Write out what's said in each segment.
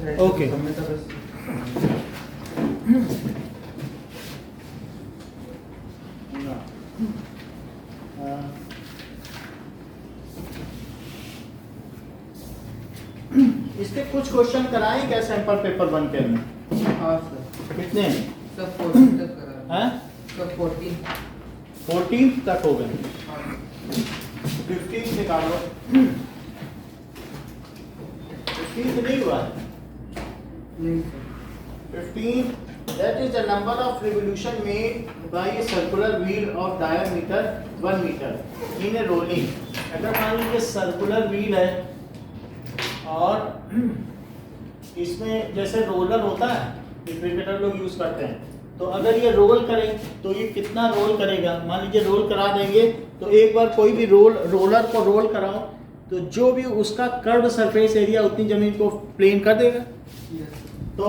Okay इसके कुछ question कराएं क्या सैंपल पेपर 1 के अंदर? हाँ सर। कितने सब 14 तक करा हैं? सब 14। 14 तक हो गए, हाँ। 15 निकालो। 15 नहीं हुआ है। नहीं sir. 15 that is the number of revolution made by a circular wheel of diameter 1 meter in a rolling। अगर मान लीजिए सर्कुलर व्हील है और इसमें जैसे रोलर होता है, क्रिकेटर लोग यूज करते हैं, तो अगर ये रोल करें तो ये कितना रोल करेगा? मान लीजिए रोल करा देंगे तो एक बार कोई भी रोलर को रोल कराओ तो जो भी उसका कर्व सरफेस एरिया उतनी जमीन को प्लेन कर देगा। तो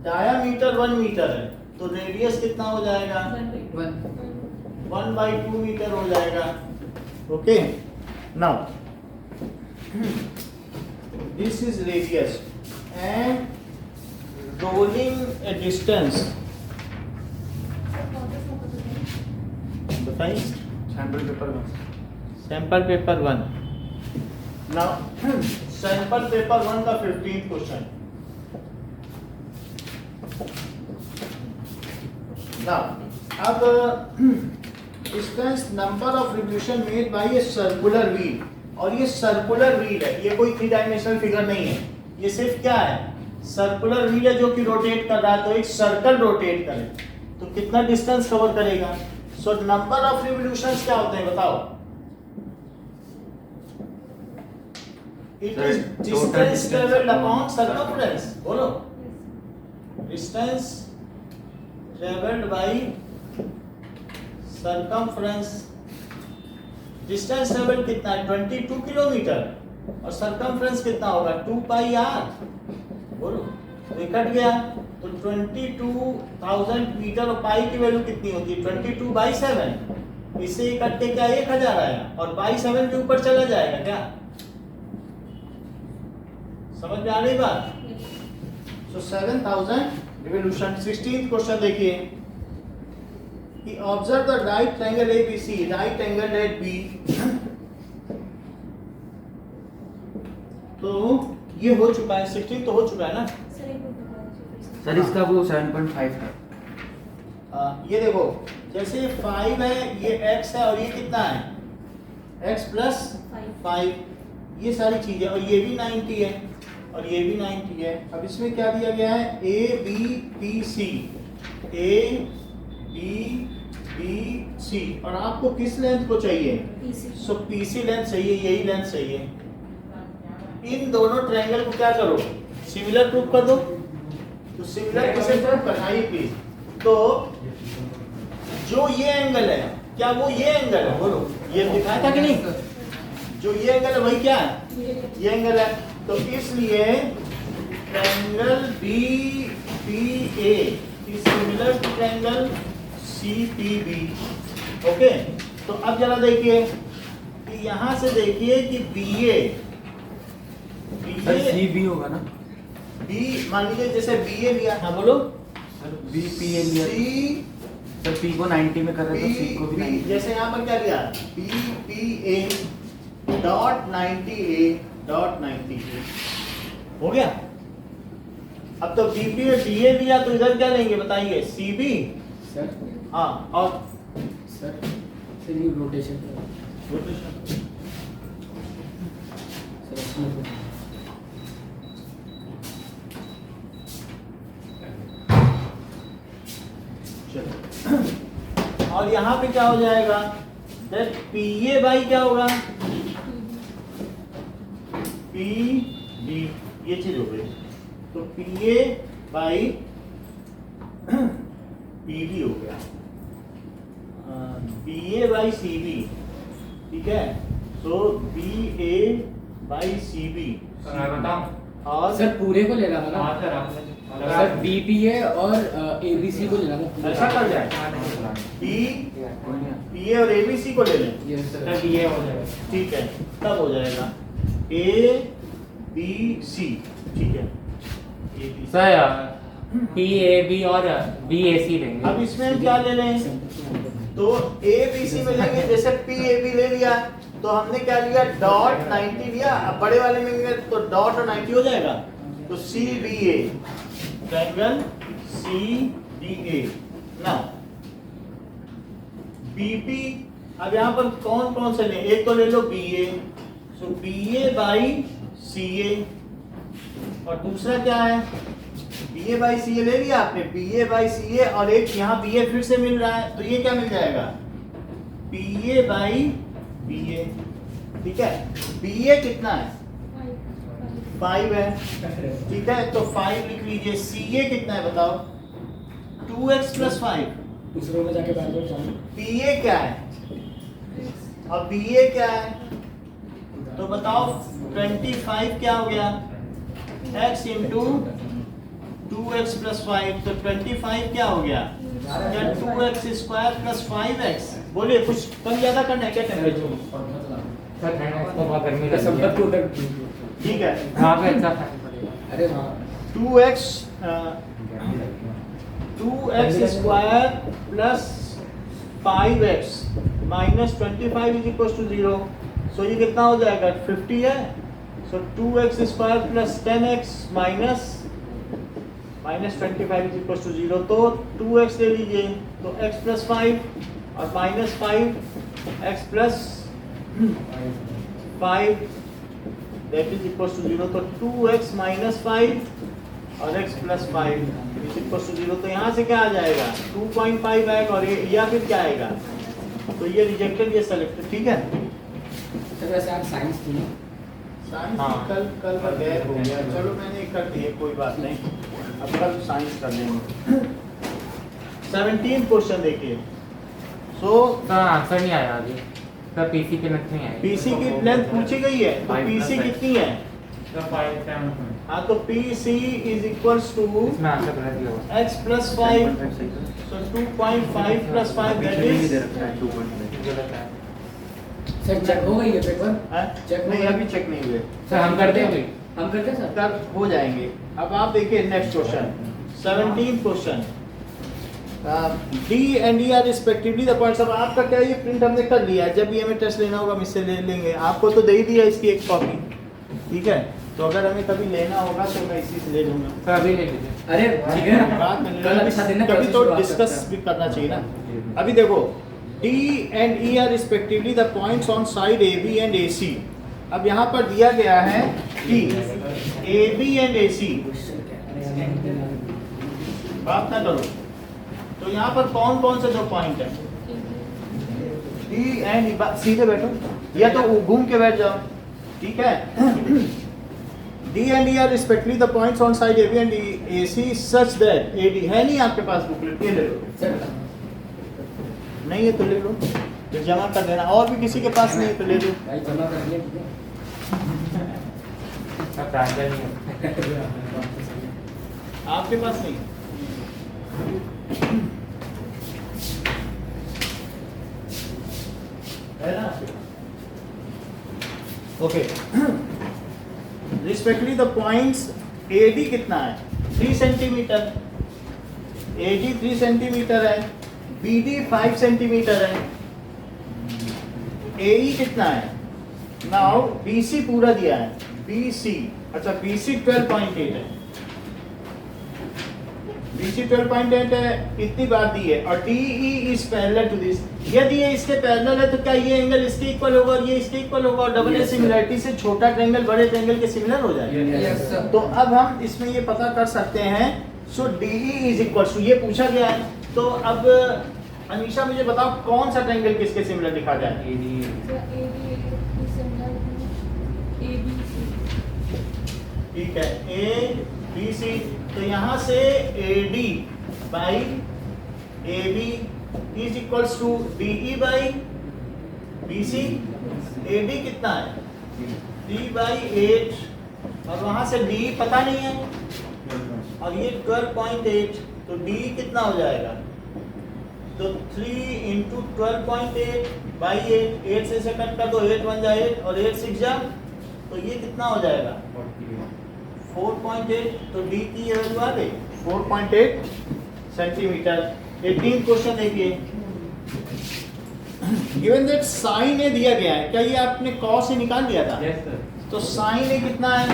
डायामीटर 1 मीटर है तो रेडियस कितना हो जाएगा? 1/2 मीटर हो जाएगा। Okay, now this is radius and rolling a distance. बताइए sample paper 1। Now sample paper 1 का 15th क्वेश्चन। Now, अब distance number of revolution made by a circular wheel, और ये सर्कुलर व्हील है, ये कोई 3 डायमेंशनल फिगर नहीं है, ये सिर्फ क्या है? सर्कुलर व्हील है जो कि रोटेट कर रहा है, तो एक सर्कल रोटेट करे तो कितना डिस्टेंस कवर करेगा? सो नंबर ऑफ रिवोल्यूशंस क्या होते हैं बताओ? It is distance travelled upon circumference. बोलो, distance traveled by circumference। Distance travel कितना है? 22 किलोमीटर, और सरकमफ्रेंस कितना होगा? 2 पाई आर। बोलो, तो कट गया तो 22,000 मीटर, और पाई की वैल्यू कितनी होती है? 22/7। इससे ये कट के क्या 1000 आया, और बाई 7 के ऊपर चला जाएगा क्या? समझ में आ रही बात? सो 7000 रिवोल्यूशन। 16th क्वेश्चन देखिए कि observe the right triangle ABC, right angle at B। तो ये हो चुका है, 16 तो हो चुका है ना सर? इसका वो 7.5 था। ये देखो, जैसे 5 है, ये x है, और ये कितना है? x plus 5। ये सारी चीजें, और ये भी 90 है, और ये भी 90 है। अब इसमें क्या दिया गया है? A B P C, A B B C, और आपको किस लेंथ को चाहिए? सो PC लेंथ चाहिए, यही लेंथ चाहिए। इन दोनों ट्रायंगल को क्या करो? सिमिलर प्रूफ कर दो। तो सिमिलर किसे प्रूफ करना है प्लीज? तो जो ये एंगल है, क्या वो ये एंगल है? बोलो, ये दिखाया था कि नहीं? जो ये एंगल है वही क्या है? ये एंगल है। तो इसलिए triangle BPA is similar to triangle CPB। Okay, तो अब जरा देखिए कि यहां से देखिए कि BA सर CB होगा ना? B मान लीजिए जैसे BA लिया। हाँ बोलो। सर BPA लिया। सर P को 90 में कर रहे तो C को भी 90। जैसे यहाँ पर क्या लिया? BPA dot 90A dot 90A हो गया। अब तो BP में BA लिया तो इधर क्या लेंगे बताइए? CB। सर हाँ, और सर ये रोटेशन और यहाँ पे क्या हो जाएगा? PA बाई क्या होगा? PB, ये चीज हो गई। तो PA बाई PB हो गया, BA बाई CB। ठीक है, सो BA बाई CB। और सर पूरे को ले रहा था सर, BPA और ABC को ले रहा था। ऐसा कर जाए, PA और ABC को ले लें। Yes sir. ठीक है, तब हो जाएगा A बी सी, ठीक है। सर पी ए बी और बी ए सी लेंगे। अब इसमें हम क्या ले लें, तो ए बी सी में लेंगे। जैसे पी ए बी ले लिया तो हमने क्या लिया, डॉट 90 लिया। अब बड़े वाले में लेंगे तो डॉट और 90 हो जाएगा। तो C B A, triangle C D A. Now BP, अब यहाँ पर कौन कौन से लें, एक तो ले लो B A, so B A by C A, और दूसरा क्या है, बी ए बाई सी ए ले लिया आपने, B A by C A, और एक यहाँ बी ए फिर से मिल रहा है, तो ये क्या मिल जाएगा, बी ए बाई बी ए। ठीक है, बी ए कितना है, 5 है, ठीक है, तो 5 लिख लीजिए। सी ए कितना है बताओ, 2x + 5। दूसरों में जाके बैठ जाओ। बी ए क्या है, और बी ए क्या है, तो बताओ 25 क्या हो गया, x इंटू 2x + 5, तो 25 क्या हो गया, क्या 2x² + 5x। बोलिए कुछ कम ज्यादा करना है क्या टेम्परेचर, सर ठंड है तो बहुत गर्मी लगती संपत को है। उधर ठीक है, वहाँ पे अच्छा फर्क पड़ेगा। अरे हाँ 2x² + 5x - 25 = 0। सो ये कितना हो जाएगा, 50 है। सो 2x² + 10x - 25 = 0, तो 2x ले लीजिए, तो x + 5 और -5x + 5 that is equals to 0, तो 2x - 5 और x + 5 is equals to 0। तो यहाँ से क्या आ जाएगा, 2.5 आएगा, और ये या फिर क्या आएगा, तो ये रिजेक्टेड, ये सेलेक्टेड। ठीक है, सर वैसे आप साइंस थी ना? साइंस हाँ। कल का गैप हो गया, चलो मैंने कर दिए, कोई बात नहीं, अब कल साइंस कर लेंगे। 17 क्वेश्चन देखिए। सो सर आंसर नहीं आया अभी, सर पीसी की लेंथ नहीं आई। पीसी की लेंथ पूछी गई है, तो पीसी कितनी है, सर 5 हाँ, तो PC is equals to इसमें आंसर गलत दिया हुआ। x + 5, so 2.5 + 5 that is गलत है सर चेक हो गई है पेपर? हाँ? Check नहीं, होगा। अभी चेक नहीं हुए, सर हम करते हैं अभी। हम करते हैं सर? तब हो जाएंगे। अब आप देखिए next question, 17 question. D and E are respectively the points। अब आपका क्या, ये प्रिंट हमने कर लिया है, जब ये हमें टेस्ट लेना होगा हम इससे ले लेंगे, आपको तो दे ही दिया इसकी एक कॉपी, ठीक है, तो अगर हमें कभी लेना होगा तो मैं इसी से ले लूंगा। सर अभी ले लीजिए। अरे ठीक है ना? बात नहीं, कल अच्छा दिन है, कल कभी से तो शुरुआत डिस्कस करते भी हैं। करना चाहिए ना। अभी देखो, D and E are respectively the points on side AB and AC। अब यहाँ पर दिया गया है कि AB and AC, बात ना करो, तो यहाँ पर कौन कौन से दो पॉइंट है, D and E, सीधे बैठो या तो घूम के बैठ जाओ, ठीक है। D and E are respectively the points on side AB and AC such that AD है नहीं आपके पास बुकलेट, ये ले लो, सर नहीं है तो ले लो, फिर जमा कर देना, और भी किसी के पास नहीं है तो ले लो। भाई जमा कर दिया, ठीक है? सर ट्रांसफर नहीं है। आपके पास नहीं है ना आपके पास? Okay, respectively the points AD कितना है, 3 सेंटीमीटर, AD 3 सेंटीमीटर है, BD 5 सेंटीमीटर है, AE कितना है, नाउ BC पूरा दिया है, BC, अच्छा BC 12.8 है, BC 12.8 है, इतनी बार दी है, और DE is parallel to this. यदि ये इसके पैरेलल है तो क्या ये एंगल इसके इक्वल होगा और ये इसके इक्वल होगा, और डबल Yes, sir. सिमिलरिटी से छोटा ट्रायंगल बड़े ट्रायंगल के सिमिलर हो जाएगा। Yes, sir. तो अब हम इसमें ये पता कर सकते हैं, सो DE इज इक्वल टू, ये पूछा गया है, तो अब अनीशा मुझे बताओ कौन सा ट्रायंगल किसके सिमिलर लिखा जाए। ठीक है, ABC, तो यहाँ से AD by AB is equals to DE by BC। AD कितना है, 3/8, और वहाँ से DE पता नहीं है, और ये 12.8, तो DE कितना हो जाएगा, तो 3 × 12.8/8, 8 से कट कर दो, 8 × 1 = 8 और 8 × 6 = तो ये कितना हो जाएगा, 4.8, तो d की ये वैल्यू आ गई 4.8 सेंटीमीटर। 18 क्वेश्चन देखिए, गिवन दैट साइन ए दिया गया है, क्या ये आपने कॉस से निकाल लिया था? Yes sir. तो साइन ए कितना है?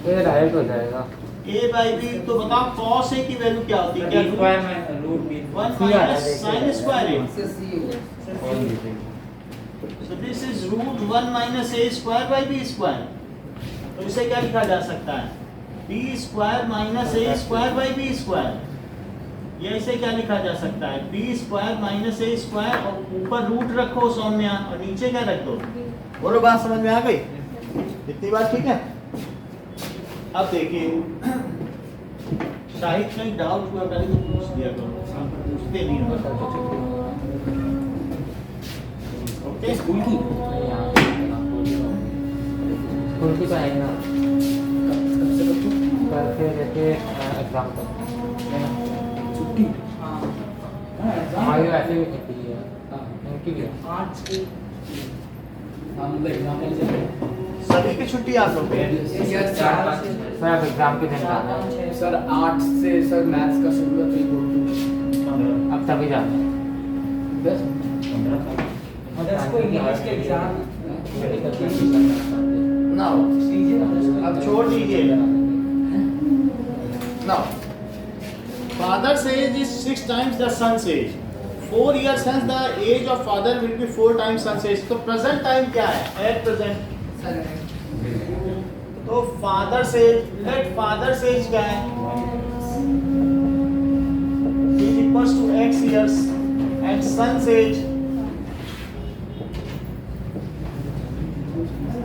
ये राइट हो जाएगा। a बाई बी, तो बताओ कॉस ए की वैल्यू क्या होती है? क्या स्क्वायर में root B 1 minus sine square A, so this is root 1 minus a square by b square। तो इसे क्या लिखा जा सकता है? b square minus a square by b square। ये इसे क्या लिखा जा सकता है? b square minus a square, और ऊपर रूट रखो सौम्या, और नीचे क्या रख दो? बोलो, बात समझ में आ गई? इतनी बात ठीक है? अब देखिए, शाहिद कहीं डाउट हुआ पहले तो पूछ दिया करो, पूछते नहीं हो। ओके, स्कूल की स्कूल की तो है ना, कब से कब तक? कल से लेके एग्जाम तक छुट्टी? हमारी वैसे भी छुट्टी है, इनकी भी है। मतलब एग्जाम के लिए सभी की छुट्टी आप लोग की? सर अब एग्जाम के दिन जाना है, सर 8 से सर मैथ्स का शुरू है, 3 बोल अब तभी जाना है। 10 को इंग्लिश के एग्जाम ना अब छोड़ दीजिए। Now, father's age is 6 times the son's age. 4 years hence the age of father will be 4 times son's age. तो present time क्या है? At present. तो father's age, let father's age क्या है? is equals to x years and son's age.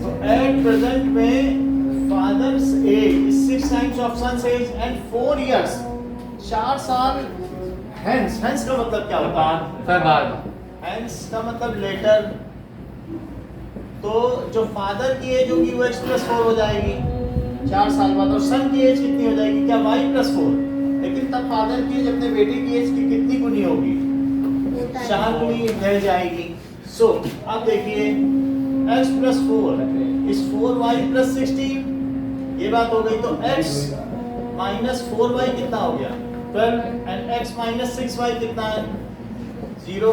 तो at present में father's age is 6 times of son's age and 4 years, 4 साल hence, hence का मतलब क्या होता है? सर बाद hence का मतलब later। तो जो फादर की एज होगी वो x+4 हो जाएगी 4 साल बाद, और सन की एज कितनी हो जाएगी? क्या y+4? लेकिन तब फादर की एज अपने बेटे की एज की कितनी गुनी होगी? 4 गुनी रह जाएगी। सो अब देखिए, x+4 is 4y+16, ये बात हो गई। तो x minus 4y कितना हो गया? 12, and x minus 6y कितना है? 0।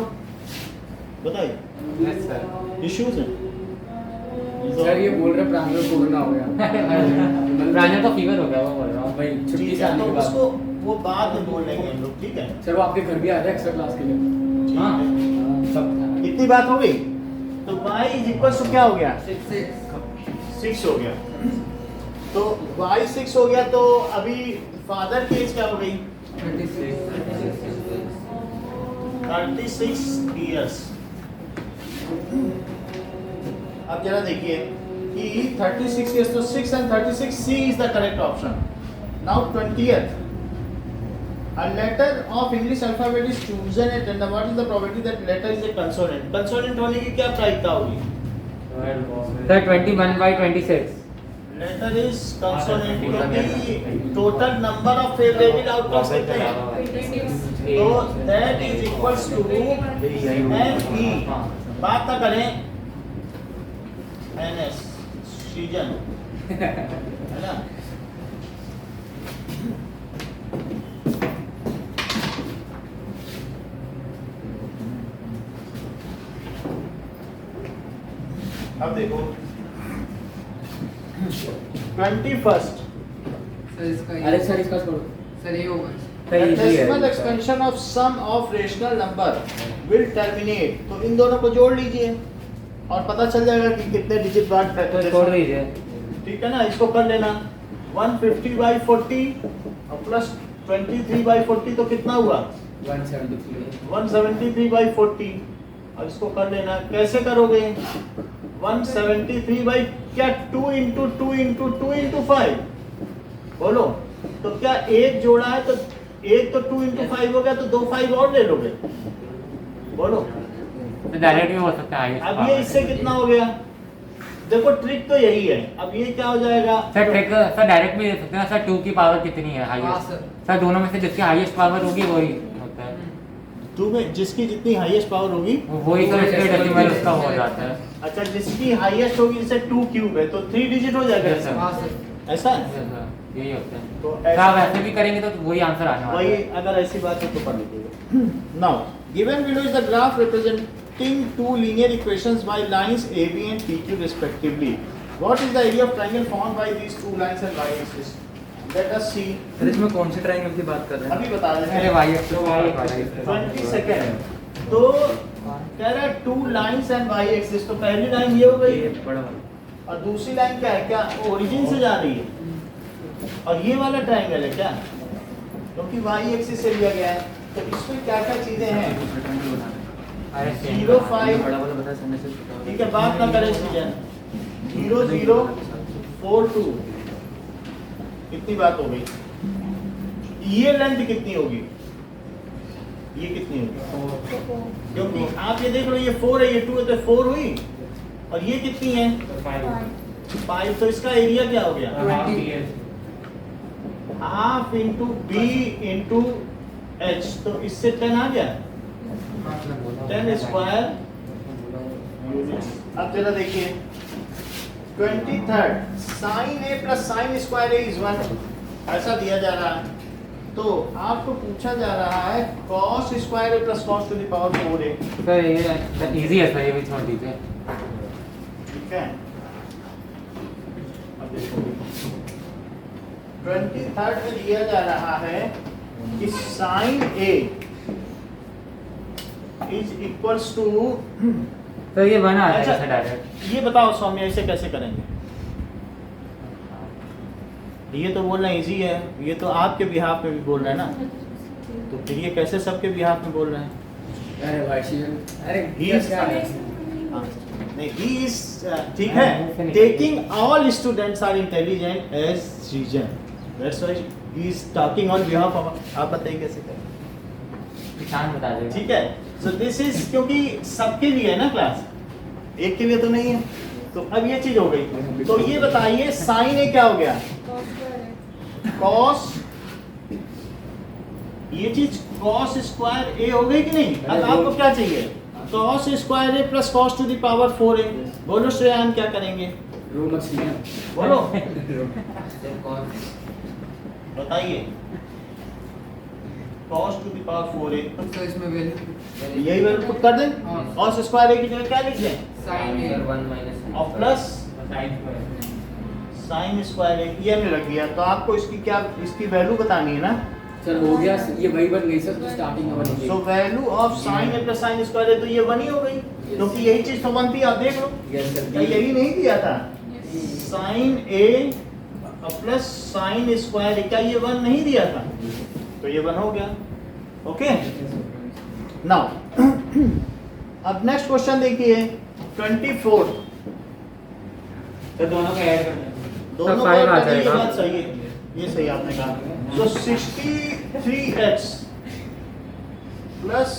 बताइए, यस सर। इश्यूज हैं? सर ये बोल रहे प्रांजल कोरोना हो गया। प्रांजल तो फीवर हो गया, वो बोल रहा हूँ। भाई छुट्टी ठीक से है, आने तो के बाद उसको वो बाद में बोल लेंगे हम लोग, ठीक है? सर वो आपके घर भी आ जाए एक्स्ट्रा क्लास के लिए। ठीक हाँ। है। सब इतनी बात हो गई। तो y इज इक्वल टू क्या हो गया? 6 हो गया। तो y 6 हो गया, तो अभी फादर की एज क्या हो गई? 36 इयर्स। अब जरा देखिए कि 36 years, तो 6 and 36, C is the correct option. Now 20th, a letter of English alphabet is chosen at random. What is the probability that letter is a consonant? Consonant होने की क्या प्रायिकता होगी? सर 21/26। Letter is consonant, क्योंकि total number of favorable outcomes कितने हैं? तो that is equals to NE। बात ना करें NS, सीजन, है ना? अब देखो 21st, अरे सर इसका छोड़ो। the decimal expansion of sum of rational number will terminate। तो इन दोनों को जोड़ लीजिए और पता चल जाएगा कि कितने डिजिट बाद तो छोड़ दीजिए। ठीक है ना? इसको कर लेना 150/40 और प्लस 23/40, तो कितना हुआ? 173। 173/40। और इसको कर लेना, कैसे करोगे? 173 क्या 2 into 2 into 2 into 5? बोलो, तो क्या एक जोड़ा है तो एक तो 2 into 5 हो गया, तो 2 5 और ले लोगे? बोलो, तो डायरेक्ट भी हो सकता है। अब ये इससे कितना हो गया? देखो ट्रिक तो यही है। अब ये क्या हो जाएगा? सर ट्रिक सर डायरेक्ट भी दे सकते हैं सर। 2 की पावर कितनी है हाईएस्ट? सर दोनों में से जिसकी हाईएस्ट पावर होगी वही होता है। 2 में जिसकी जितनी हाईएस्ट पावर होगी वही तो इसके डेसिमल उसका हो जाता है। अच्छा, जिसकी हाईएस्ट होगी, जैसे 2 क्यूब है तो 3 डिजिट हो जाएगा। Yes, sir. ऐसा है? Yes, sir. यही होता है तो सर ऐसा आप ऐसे भी करेंगे तो वही आंसर आने वाला वही, है अगर ऐसी बात है तो पढ़ लीजिएगा. Now given below is the graph representing two linear equations bye lines AB and PQ respectively. What is the area of triangle formed by these two lines and y axis? Let us see. Sir इसमें कौन से triangle की बात कर रहे हैं? अभी बता देते अरे हैं. Y axis 20 second. तो कह रहा है two lines and y axis. तो पहली लाइन ये हो गई ये बड़ा वाला. और दूसरी लाइन क्या है? क्या ओरिजिन से जा रही है? और ये वाला ट्रायंगल है क्या? क्योंकि y एक्सिस से लिया गया है. तो इसमें क्या क्या चीजें हैं? दूसरा ट्रायंगल बना रहे 0 5. बड़ा वाला बताया सर ने सिर्फ. ठीक है, बात ना करें सीजन. 0 0 4 2. कितनी बात हो गई? ये लेंथ कितनी होगी? ये कितनी होगी? क्योंकि आप ये देख लो, ये 4 है, ये 2 है, तो 4 हुई. और ये कितनी है? 5. तो इसका एरिया क्या हो गया? Half into B into H. तो इससे 10 आ गया. 10 स्क्वायर. अब जरा देखिए 23rd sine A plus sine square A is 1. ऐसा दिया जा रहा है. तो आपको पूछा जा रहा है cos square A plus cos to the power 4a. Sir ये इजी है सर ये भी छोड़ दीजिए ठीक है. अब देखो 23rd में दिया जा रहा है कि sine A is equals to. Sir ये बना है अच्छा, सर डायरेक्ट ये बताओ सौम्य, इसे कैसे करेंगे? ये तो बोलना इजी है. ये तो आपके बिहाफ में भी बोल रहे हैं ना. तो फिर ये कैसे सबके बिहाफ में बोल रहे हैं? अरे भाई अरे He is- क्या है? हाँ, नहीं ही इज ठीक है. Taking all students are intelligent as reason. That's why he is talking on behalf of. आप बताइए कैसे करें? किसान बता देगा ठीक है. सो दिस इज क्योंकि सबके लिए है ना क्लास, एक के लिए तो नहीं है. तो अब ये चीज हो गई. तो ये बताइए साइन ए क्या हो गया? कॉस. ये चीज कॉस स्क्वायर ए हो गई कि नहीं? अब आपको क्या चाहिए? Cos square A plus cos two the power 4a. बोलो श्रेयान क्या करेंगे? रो मछलियां. बोलो बताइए. Cos two the power 4a. तो इसमें वैल्यू यही वैल्यू पुट कर दें. हाँ. कॉस स्क्वायर ए की जगह क्या लिख दें? साइन ए और प्लस साइन स्क्वायर ए. ये हमने रख दिया. तो आपको इसकी क्या, इसकी वैल्यू बतानी है ना. सर हो गया. ये वही बन गई सर जो स्टार्टिंग में बनी थी. So value of sine A plus sine square A. तो ये 1 ही हो गई क्योंकि यही चीज तो 1 थी. आप देख लो यस सर. क्या यही नहीं दिया था? Sign A plus sine square ए. क्या ये 1 नहीं दिया था? तो ये 1 हो गया. ओके. नाउ अब नेक्स्ट क्वेश्चन देखिए 24. तो दोनों को ऐड करना दोनों तो को 5 आ ऐड करके ये जाएगा बात सही है. ये सही आपने कहा. तो 63x plus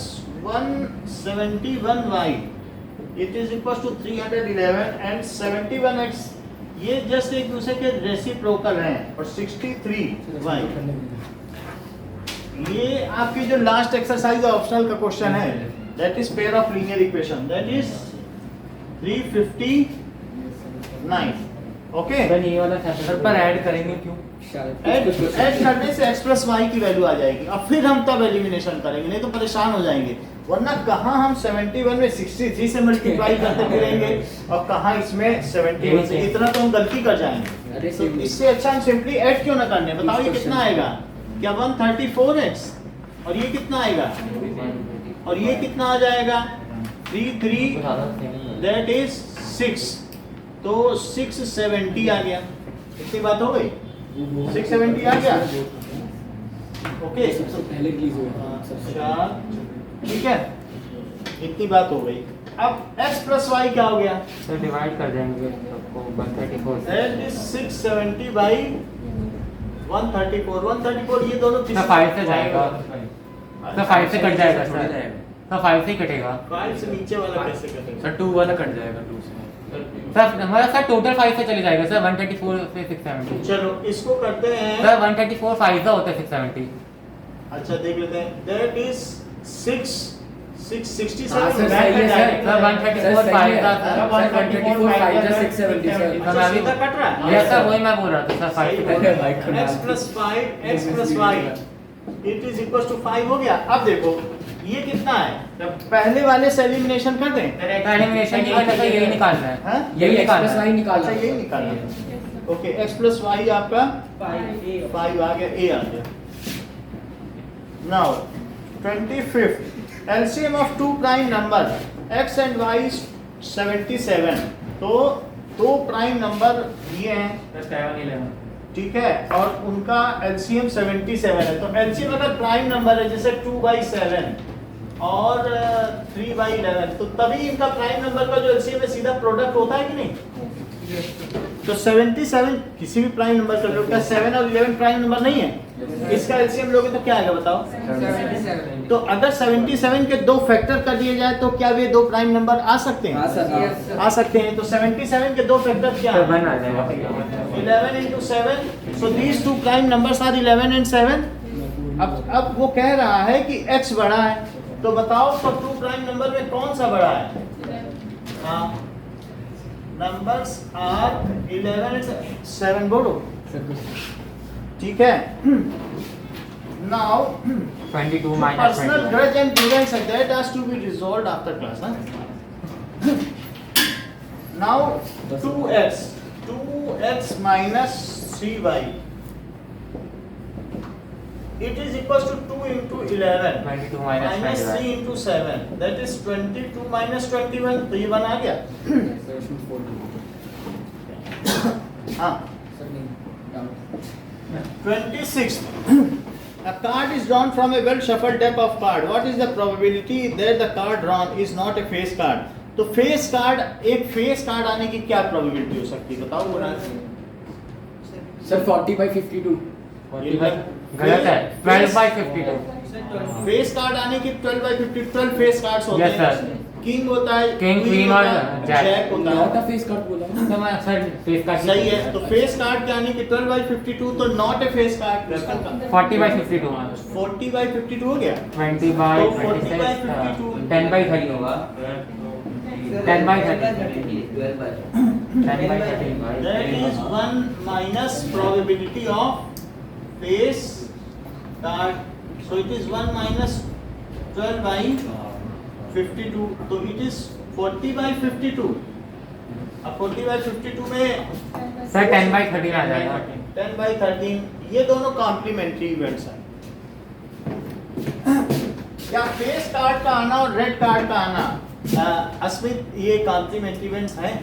171y it is equal to 311 and 71x. ये जस्ट एक दूसरे के रेसिप्रोकल हैं. और 63y ये आपकी जो लास्ट एक्सरसाइज ऑप्शनल का क्वेश्चन है. That is pair of linear equation. That is 359. Okay. Sir ये वाला सर पर ऐड करेंगे क्यों? ऐड करने से x प्लस वाई की वैल्यू आ जाएगी. अब फिर हम तब एलिमिनेशन करेंगे, नहीं तो परेशान हो जाएंगे. वरना कहाँ हम 71 में 63 से मल्टीप्लाई करते फिरेंगे और कहाँ इसमें 71 से. इतना तो हम गलती कर जाएंगे. अरे तो इससे अच्छा हम सिंपली ऐड क्यों ना करने. बताओ ये कितना आएगा? क्या 134x और ये कितना आएगा? और ये कितना आ जाएगा? 33. That is 6. तो 670 आ गया. इतनी बात हो गई. 670 आ गया. ओके. सबसे पहले प्लीज हो. अच्छा ठीक है. इतनी बात हो गई. अब x प्लस वाई क्या हो गया? सर डिवाइड कर देंगे सबको 134 से दैट इज 670 बाई 134. 134 ये दोनों सर 5 से जाएगा सर 5 से कट जाएगा थोड़ा सर. जाएगा. सर 5 से ही कटेगा 5 से नीचे वाला कैसे कटेगा? सर 2 वाला कट जाएगा 2 से. सर हमारा सर टोटल 5 से चले जाएगा सर 134 से 670. चलो इसको करते हैं. सर 134 5 का होता है 670. अच्छा देख लेते हैं. दैट इज 6 667 हाँ, सर, बैक सही है, सर। डायरेक्ट सर, 134 पाएगा, सर। 134 5 670 सर। अच्छा, मैं भी- सीधा कट रहा है यस सर, वही मैं बोल रहा था सर, सही 5 बोल रहे भाई, हैं। खुदा। x plus 5 x plus y it is equals to 5 हो गया। अब देखो ये कितना है, पहले वाले से एलिमिनेशन कर दें। एलिमिनेशन नहीं करना, यही निकालना है। हाँ? यही x निकालना plus है। y निकालना अच्छा, यही निकालना है। ओके, x plus y आपका 5 आ गया, a आ गया। Now 25th LCM of two prime number x and y is 77। तो दो प्राइम नंबर दिए हैं, ठीक है, और उनका LCM 77 है। तो LCM अगर प्राइम नंबर है जैसे 2/7 और 3/11, तो तभी इनका प्राइम नंबर का जो LCM है सीधा प्रोडक्ट होता है कि नहीं? तो 77 किसी भी प्राइम नंबर का, क्या 7 और 11 प्राइम नंबर नहीं है? इसका LCM लोगे तो क्या आएगा बताओ? 77 तो अगर 77 के दो फैक्टर कर दिए जाए तो क्या वे दो प्राइम नंबर आ सकते हैं? हाँ सर, हाँ। आ सकते हैं। तो 77 के दो फैक्टर क्या तो हैं? बन आ जाएगा। 11 into 7, so these two prime numbers are 11 and 7। अब वो कह रहा है कि x बड़ा है, तो बताओ तो टू प्राइम नंबर में कौन सा बड़ा है? हाँ, नंबर्स आर 11 and 7 बोलो, ठीक है। Now 22 minus personal 21। grudge and grievance that has to be resolved after class, huh? Now 2x minus 3y it is equals to 2 into 11 22 minus minus 3 21। into 7, that is 22 minus 21। तो ये बन आ गया। Sir इसमें 4 हाँ, sir नहीं doubt 26th a card is drawn from a well shuffled deck of card. What is the probability that the card drawn is not a face card? तो face card, एक face card आने की क्या probability हो सकती है बताओ बुरा? सर 40/52 गलत है, 12/52। फेस कार्ड आने की 12/50, 12 फेस कार्ड्स होते Yes, हैं। sir। किंग होता है, King, queen queen होता और है, jack। जैक होता नॉट है। अ फेस कार्ड बोला ना। तो मैं सर फेस का सही है, तो फेस कार्ड के आने की 12/52 तो नॉट ए फेस कार्ड। 40/52। 40/52 हो गया। 20/26 40/52 10/30 होगा। 10/30 That is 1 minus probability of face card. So it is 1 minus 12/52. तो it is 40/52। अब 40/52 में सर 10/13 आ जाएगा। 10/13, ये दोनों कॉम्प्लीमेंट्री इवेंट्स हैं। या फेस कार्ड का आना और रेड कार्ड का आना, अस्मित ये कॉम्प्लीमेंट्री इवेंट्स हैं?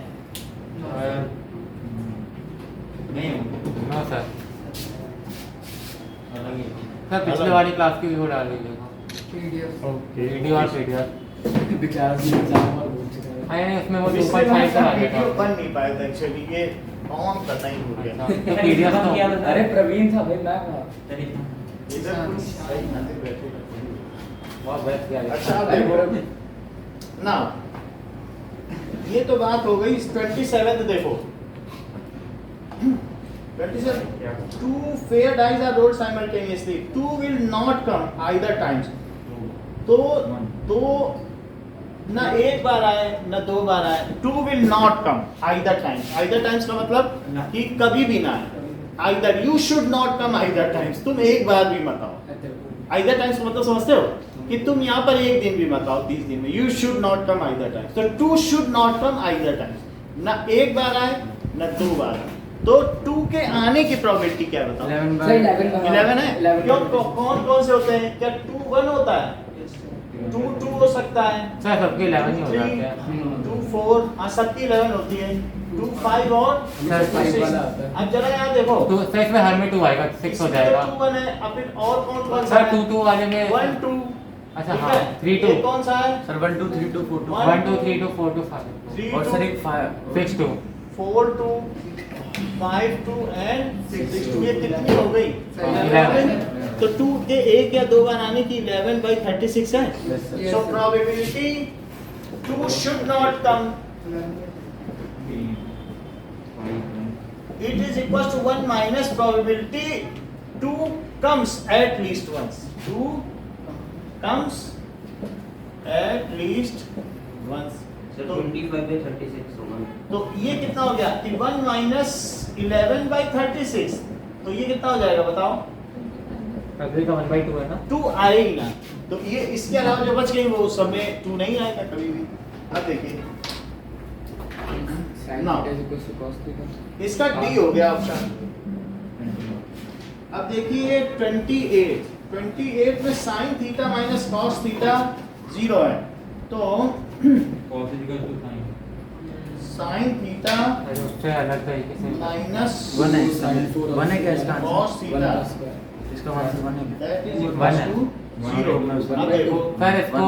No sir. सर पिछले वाली क्लास की वो डाल दीजिएगा, वीडियो और पीडीएफ। बेचारा सी एग्जाम और बोल चुका है। नहीं उसमें वो पिछले वाले 2.5 का का आ वीडियो गया बन नहीं पाया था एक्चुअली, ये ऑन करना ही भूल गया। था। पीडीएफ तो अरे प्रवीण था भाई, मैं कहा इधर कुछ सही नहीं बैठे। बहुत बेस्ट किया। अच्छा अब देखो ना, ये तो बात हो गई। 27 देखो, 27 two fair dice are rolled simultaneously, two will not come either times। तो ना एक बार आए ना दो बार आए, two will not come either times. Either times का मतलब कि कभी भी ना आए। Either you should not come either times, तुम एक बार भी मत आओ। आइदर टाइम्स का मतलब समझते हो कि तुम यहाँ पर एक दिन भी मत आओ 30 दिन में। You should not come either times, तो to should not come either times, ना एक बार आए ना दो बार आए। तो टू के आने की प्रोबेबिलिटी क्या है बताओ? 11 है। क्यों, कौन कौन से होते हैं? क्या 2 1 होता है? 2 2 हो सकता है, सर सबके 11 ही हो 3 जाते हैं। 2 4, हाँ सबकी 11 होती है। 2 5 और सर 5 वाला आता है। अब जरा यहाँ देखो, तो सर इसमें हर में 2 आएगा, 6 हो जाएगा। 2 1 है। अब फिर और कौन कौन सा सर है? 2 2 वाले में 1 2, अच्छा ठीक हाँ है? 3 2 ये कौन सा है? सर 1 2 3 2 4 2 One, 1 2 3 2 4 2 5 3 और 2 सर एक 6 2 4 2 5 2 एंड 6 2। ये कितनी हो गई? 11। तो 2 के एक या दो बार आने की 11/36 है। So probability 2 should not come, it is equals to 1 minus probability 2 comes at least once. 2 comes at least once. Sir 25/36 होगा। तो ये कितना हो गया कि 1 माइनस 11/36, तो ये कितना हो जाएगा बताओ? अगले का 1/2 है ना। 2 आएगी ना, तो ये इसके अलावा जो बच गई वो सब में 2 नहीं आएगा कभी भी। अब देखिए sin ना। theta is equals to cos theta. इसका डी हो गया ऑप्शन। अब देखिए 28 में sine theta minus cos theta 0 है, तो साइन थीटा अरे उससे अलग तरीके से माइनस 1 है Sin 4 1 है क्या इसका answer? Cos One theta plus square. इसका आंसर 1 है क्या? दैट इज One है। Equal to 0। अब देखो सर इसको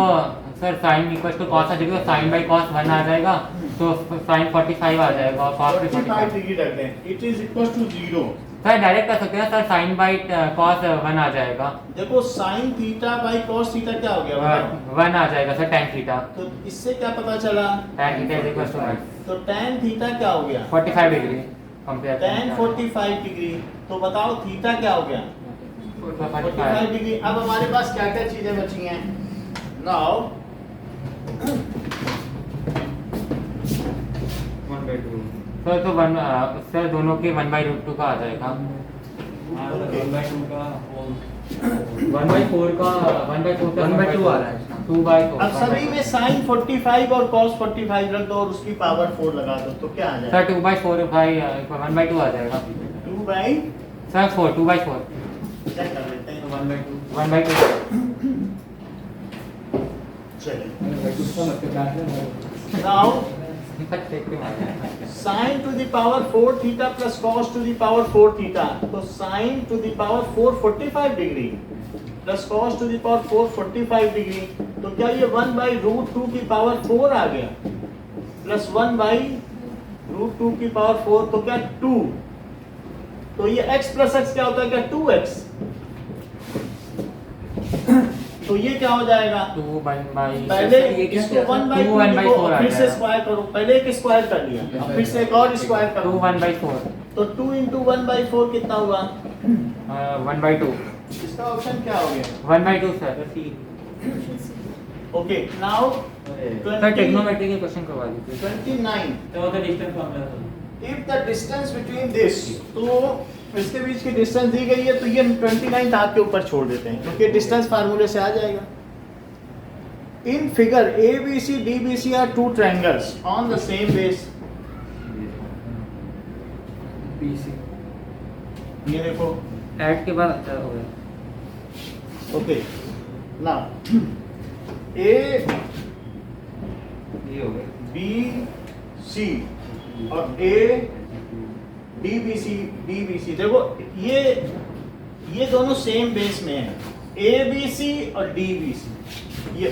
sir sine equal to cos आ जाएगा, साइन बाई कॉस 1 आ जाएगा, तो साइन 45 आ जाएगा और कॉस 45 45। डिग्री रख दें, it is equal to 0। Sir direct कर सकते हैं सर, साइन बाई कॉस 1 आ जाएगा, देखो sine theta by cos theta क्या हो गया बताओ? 1 आ जाएगा सर tan थीटा। तो इससे क्या पता चला? tan theta is equal to 1 तो tan थीटा क्या हो गया? 45 डिग्री कंपेयर tan 45 डिग्री। तो बताओ थीटा क्या हो गया? 45 डिग्री। अब हमारे पास क्या क्या चीजें बची हैं? नाउ सर तो 1 सर दोनों के 1/√2 का आ जाएगा। 1/4 का 1/2 आ रहा है इसका। 2/4। अब सभी में sin 45 और cos 45 रख दो और उसकी पावर 4 लगा दो, तो क्या आ जाएगा? सर 2/4 भाई 1/2 आ जाएगा। 2 बाई सर 2/4 क्या कर लेते हैं? 1/2। चलिए उसका मतलब बैठ है। नाउ देख के मारेंगे। sin to the power 4 theta plus cos to the power 4 theta, तो sin to the power 4 45 degree plus cos to the power 4 45 degree, तो क्या ये 1/√2 की पावर 4 आ गया प्लस 1/√2 की पावर 4, तो क्या 2, तो ये x प्लस x क्या होता है? क्या 2x, तो ये क्या हो जाएगा? 2/1/4 पहले ये क्या इसको किया था? 1/2 2 1/4 लिखो, आ फिर से जाएगा। स्क्वायर करो, पहले एक स्क्वायर कर लिया, अब फिर से एक और स्क्वायर करो, 1/4 तो 2 into 1/4 कितना हुआ? 1/2 इसका ऑप्शन क्या हो गया? 1/2 सर। ओके नाउ सर टेक्नोमेट्री के क्वेश्चन करवा दीजिए। 29 if the distance between this, तो इसके बीच की डिस्टेंस दी गई है, तो ये 29 हाथ के ऊपर छोड़ देते हैं क्योंकि डिस्टेंस फार्मूले से आ जाएगा। In figure ABC DBC are two triangles on the same base. BC. ये देखो ऐड के बाद अच्छा हो गया। Okay now A B C और A DBC देखो ये दोनों सेम बेस में है, ABC और DBC ये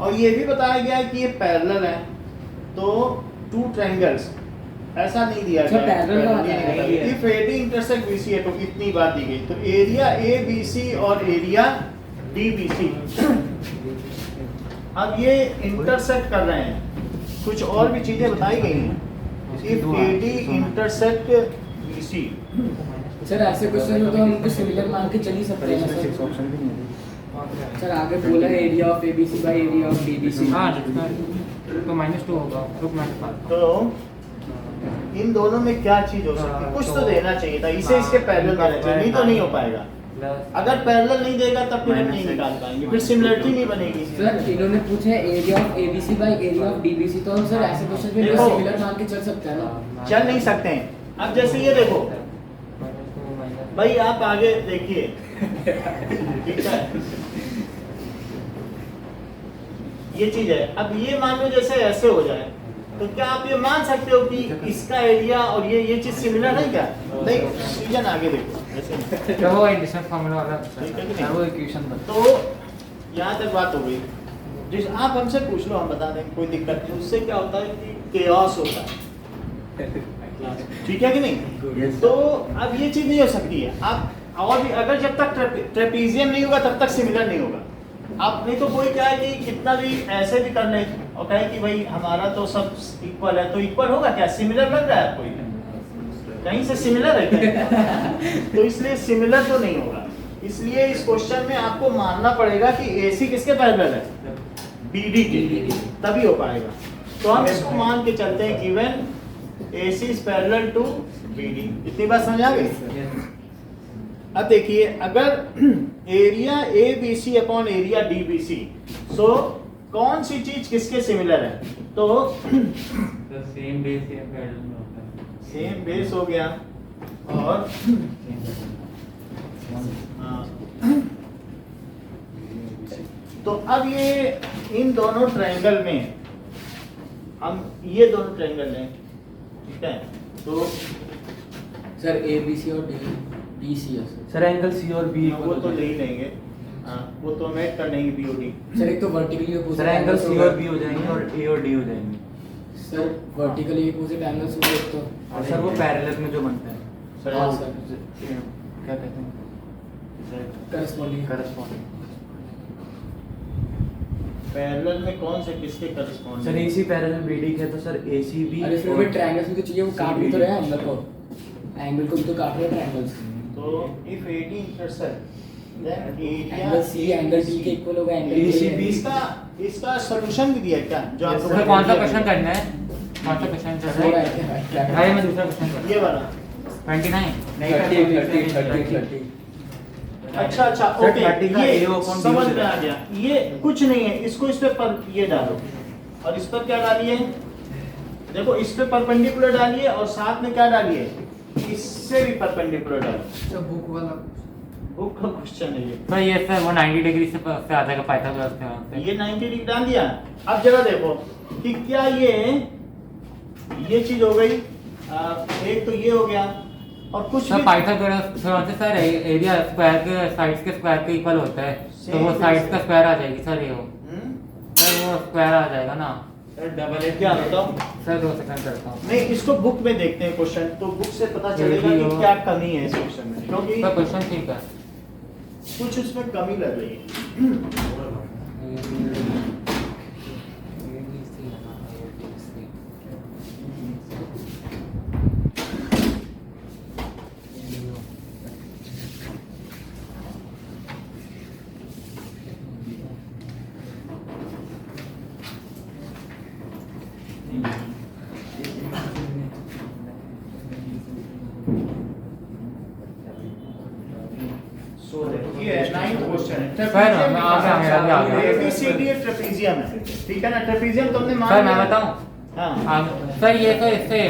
और ये भी बताया गया है कि ये पैरेलल है, तो टू ट्रायंगल्स ऐसा नहीं दिया अच्छा, गया parallel वाला है। इफ AD इंटरसेक्ट BC है तो इतनी बात दी गई, तो एरिया ABC और एरिया DBC अब ये इंटरसेक्ट कर रहे हैं, कुछ और भी चीजें बताई गई हैं। If AD intersect BC, sir ऐसे क्वेश्चन में तो हम कुछ सिमिलर मान के चल ही सकते हैं ना इसमें 6 सर। ऑप्शन भी नहीं है। सर आगे बोला है area of ABC by area of DBC। हाँ तो -2 होगा, तो -5। तो इन दोनों में क्या चीज हो सकती है? कुछ तो देना चाहिए था, इसे इसके पैरेलल देना चाहिए, नहीं तो नहीं हो पाएगा। अगर पैरेलल नहीं देगा तब फिर हम नहीं निकाल पाएंगे, फिर सिमिलरिटी नहीं बनेगी। सर इन्होंने पूछे area of ABC by area of DBC, तो हम सर ऐसे क्वेश्चन में देखो। सिमिलर मान के चल सकते हैं ना। चल नहीं सकते हैं। अब जैसे ये देखो भाई, आप आगे देखिए ठीक है, ये चीज है। अब ये मान लो जैसे ऐसे हो जाए, तो क्या आप ये मान सकते हो कि इसका एरिया और ये चीज सिमिलर है क्या? नहीं, रीजन आगे देखो ऐसे तो वो डिस्टेंस फार्मूला वाला ठीक है कि सर नहीं? वो इक्वेशन बता। तो यहाँ तक बात हो गई। जिस आप हमसे पूछ लो, हम बता देंगे, कोई दिक्कत नहीं। उससे क्या होता है कि केओस होता है, ठीक है कि नहीं? Yes. तो अब ये चीज नहीं हो सकती है। आप और भी अगर जब तक ट्रेपीजियम नहीं होगा तब तक सिमिलर नहीं होगा। आप नहीं तो कोई क्या है कि कितना भी ऐसे भी कर ले और कहे कि भाई हमारा तो सब इक्वल है, तो इक्वल होगा क्या? सिमिलर लग रहा है आपको? कहीं से सिमिलर है क्या? तो इसलिए सिमिलर तो नहीं होगा। इसलिए इस क्वेश्चन में आपको मानना पड़ेगा कि AC किसके पैरेलल है, BD के, तभी हो पाएगा। तो हम इसको मान के चलते हैं गिवन AC इज पैरेलल टू BD। इतनी बात समझ आ गई? अब देखिए अगर area ABC upon area DBC, so कौन सी चीज किसके सिमिलर है? तो सेम बेस या पैरेलल में होता है। सेम बेस हो गया और तो अब ये इन दोनों ट्रायंगल में हम ये दोनों ट्रायंगल लें, ठीक है? तो सर ABC और DC है सर एंगल C और B वो तो ले ही लेंगे, हाँ वो तो मेट कर लेंगे BOD। सर एक तो वर्टिकली सर एंगल C और B हो जाएंगे और A और D हो जाएंगे। सर वर्टिकली अपोजिट एंगल्स होंगे एक तो, और सर वो पैरेलल में जो बनता है सर हाँ वो सर क्या कहते हैं, करस्पॉन्डिंग करस्पॉन्डिंग। पैरेलल में कौन से किसके sir corresponding? AC parallel BD के तो सर ACB अरे फिर भी ट्रायंगल्स भी तो चाहिए, वो काट भी तो रहे हैं एंगल को, एंगल को भी तो काट रहे हैं ट्रायंगल्स। तो if AD intersect then angle C angle D के इक्वल होगा एंगल ACB इसका सॉल्यूशन भी दिया है क्या? जो आपको तो कौन सा क्वेश्चन करना है? कौन सा क्वेश्चन चल रहा है? अरे मैं दूसरा क्वेश्चन कर ये वाला। 29 30 अच्छा अच्छा सर, ओके, 30 का ये A upon D समझ हो में आ गया। ये कुछ नहीं है, इसको इस पे पर ये डालो और इस पर क्या डालिए, देखो इस पे परपेंडिकुलर डालिए और साथ में क्या डालिए, इससे भी परपेंडिकुलर डालो। बुक वाला बुक का क्वेश्चन है ये। तो ये सर वो 90 डिग्री से आ जाएगा पाइथागोरस से वहाँ पे। ये 90 डिग्री डाल दिया। अब जरा देखो कि क्या ये चीज हो गई, एक तो ये हो गया और कुछ सर भी पाइथागोरस से सर एरिया स्क्वायर के साइड्स के स्क्वायर के इक्वल होता है, तो वो साइड्स का स्क्वायर आ जाएगी सर। ये हो सर वो स्क्वायर आ जाएगा ना। डबल ए क्या बताओ? सर 2 सेकंड करता हूँ। नहीं, इसको बुक में देखते हैं क्वेश्चन, तो बुक से पता चलेगा ये कि भी क्या कमी है इस क्वेश्चन में, क्योंकि सर क्वेश्चन ठीक है। कुछ उसमें कमी लग रही है। सो देखो ये 9th क्वेश्चन है। सर, मैं आ गया, मेरा भी आ गया। ABCD एक ट्रेपेजियम है, ठीक है ना? ट्रेपेजियम तुमने मान सर मैं लिया। बताऊँ? हाँ सर ये तो इससे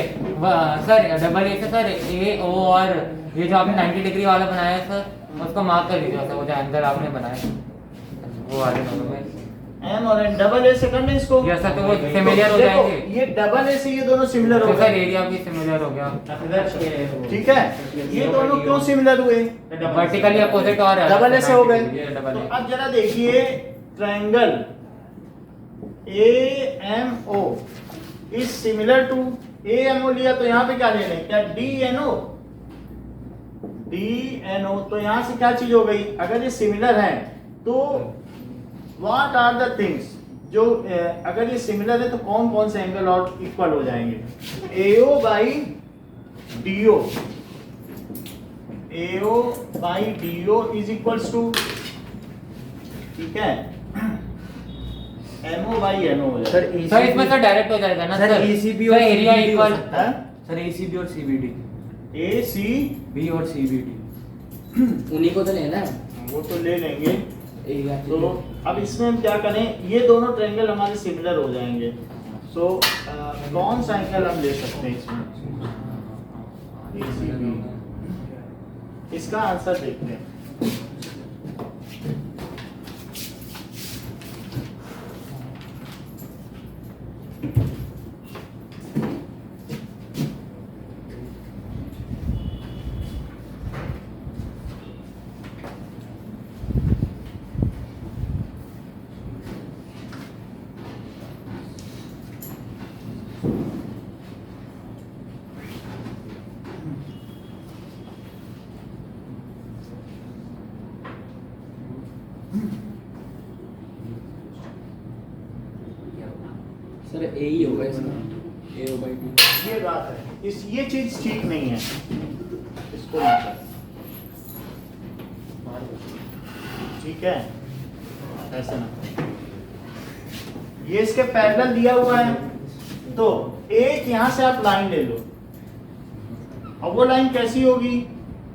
सर डबल ए से सर ए ओ और ये जो आपने 90 डिग्री वाला बनाया है सर, उसको मार्क कर लीजिए। सर वो जो अंदर आपने बनाया वो वाले दोनों में M और N डबल ए से करना है इसको। ये सर तो वो सिमिलर हो देखो, जाएंगे। ये डबल ए से ये दोनों सिमिलर हो तो सर गए, एरिया भी सिमिलर हो गया। ठीक है? ये दोनों क्यों सिमिलर हुए? वर्टिकली अपोजिट और है। डबल ए से हो गए। ये डबल तो ए। अब जरा देखिए triangle AMO is similar to AMO लिया तो यहाँ पे क्या ले लें? क्या DNO तो यहाँ से क्या चीज हो गई? अगर ये सिमिलर है तो व्हाट आर द थिंग्स जो अगर ये सिमिलर है तो कौन कौन से एंगल और इक्वल हो जाएंगे? AO by DO, AO by DO is equals to, ठीक है, MO बाई NO हो सर जाएगा। सर इसमें सर डायरेक्ट हो जाएगा ना सर सर। ACB सर और एरिया CBD हो इक्वल। सकता है। सर ACB और CBD, AC B और CBD। उन्हीं को तो लेना है वो तो ले लेंगे। एरिया तो अब इसमें हम क्या करें, ये दोनों ट्रायंगल हमारे सिमिलर हो जाएंगे। सो कौन सा एंगल हम ले सकते हैं इसमें? ACB। इसका आंसर देखते हैं। सर ए ही होगा इसमें, AO बाई D। ये बात है, ये चीज ठीक नहीं है, इसको नहीं कर। ठीक है, ऐसे ना, ये इसके पैरेलल दिया हुआ है, तो एक यहां से आप लाइन ले लो। अब वो लाइन कैसी होगी,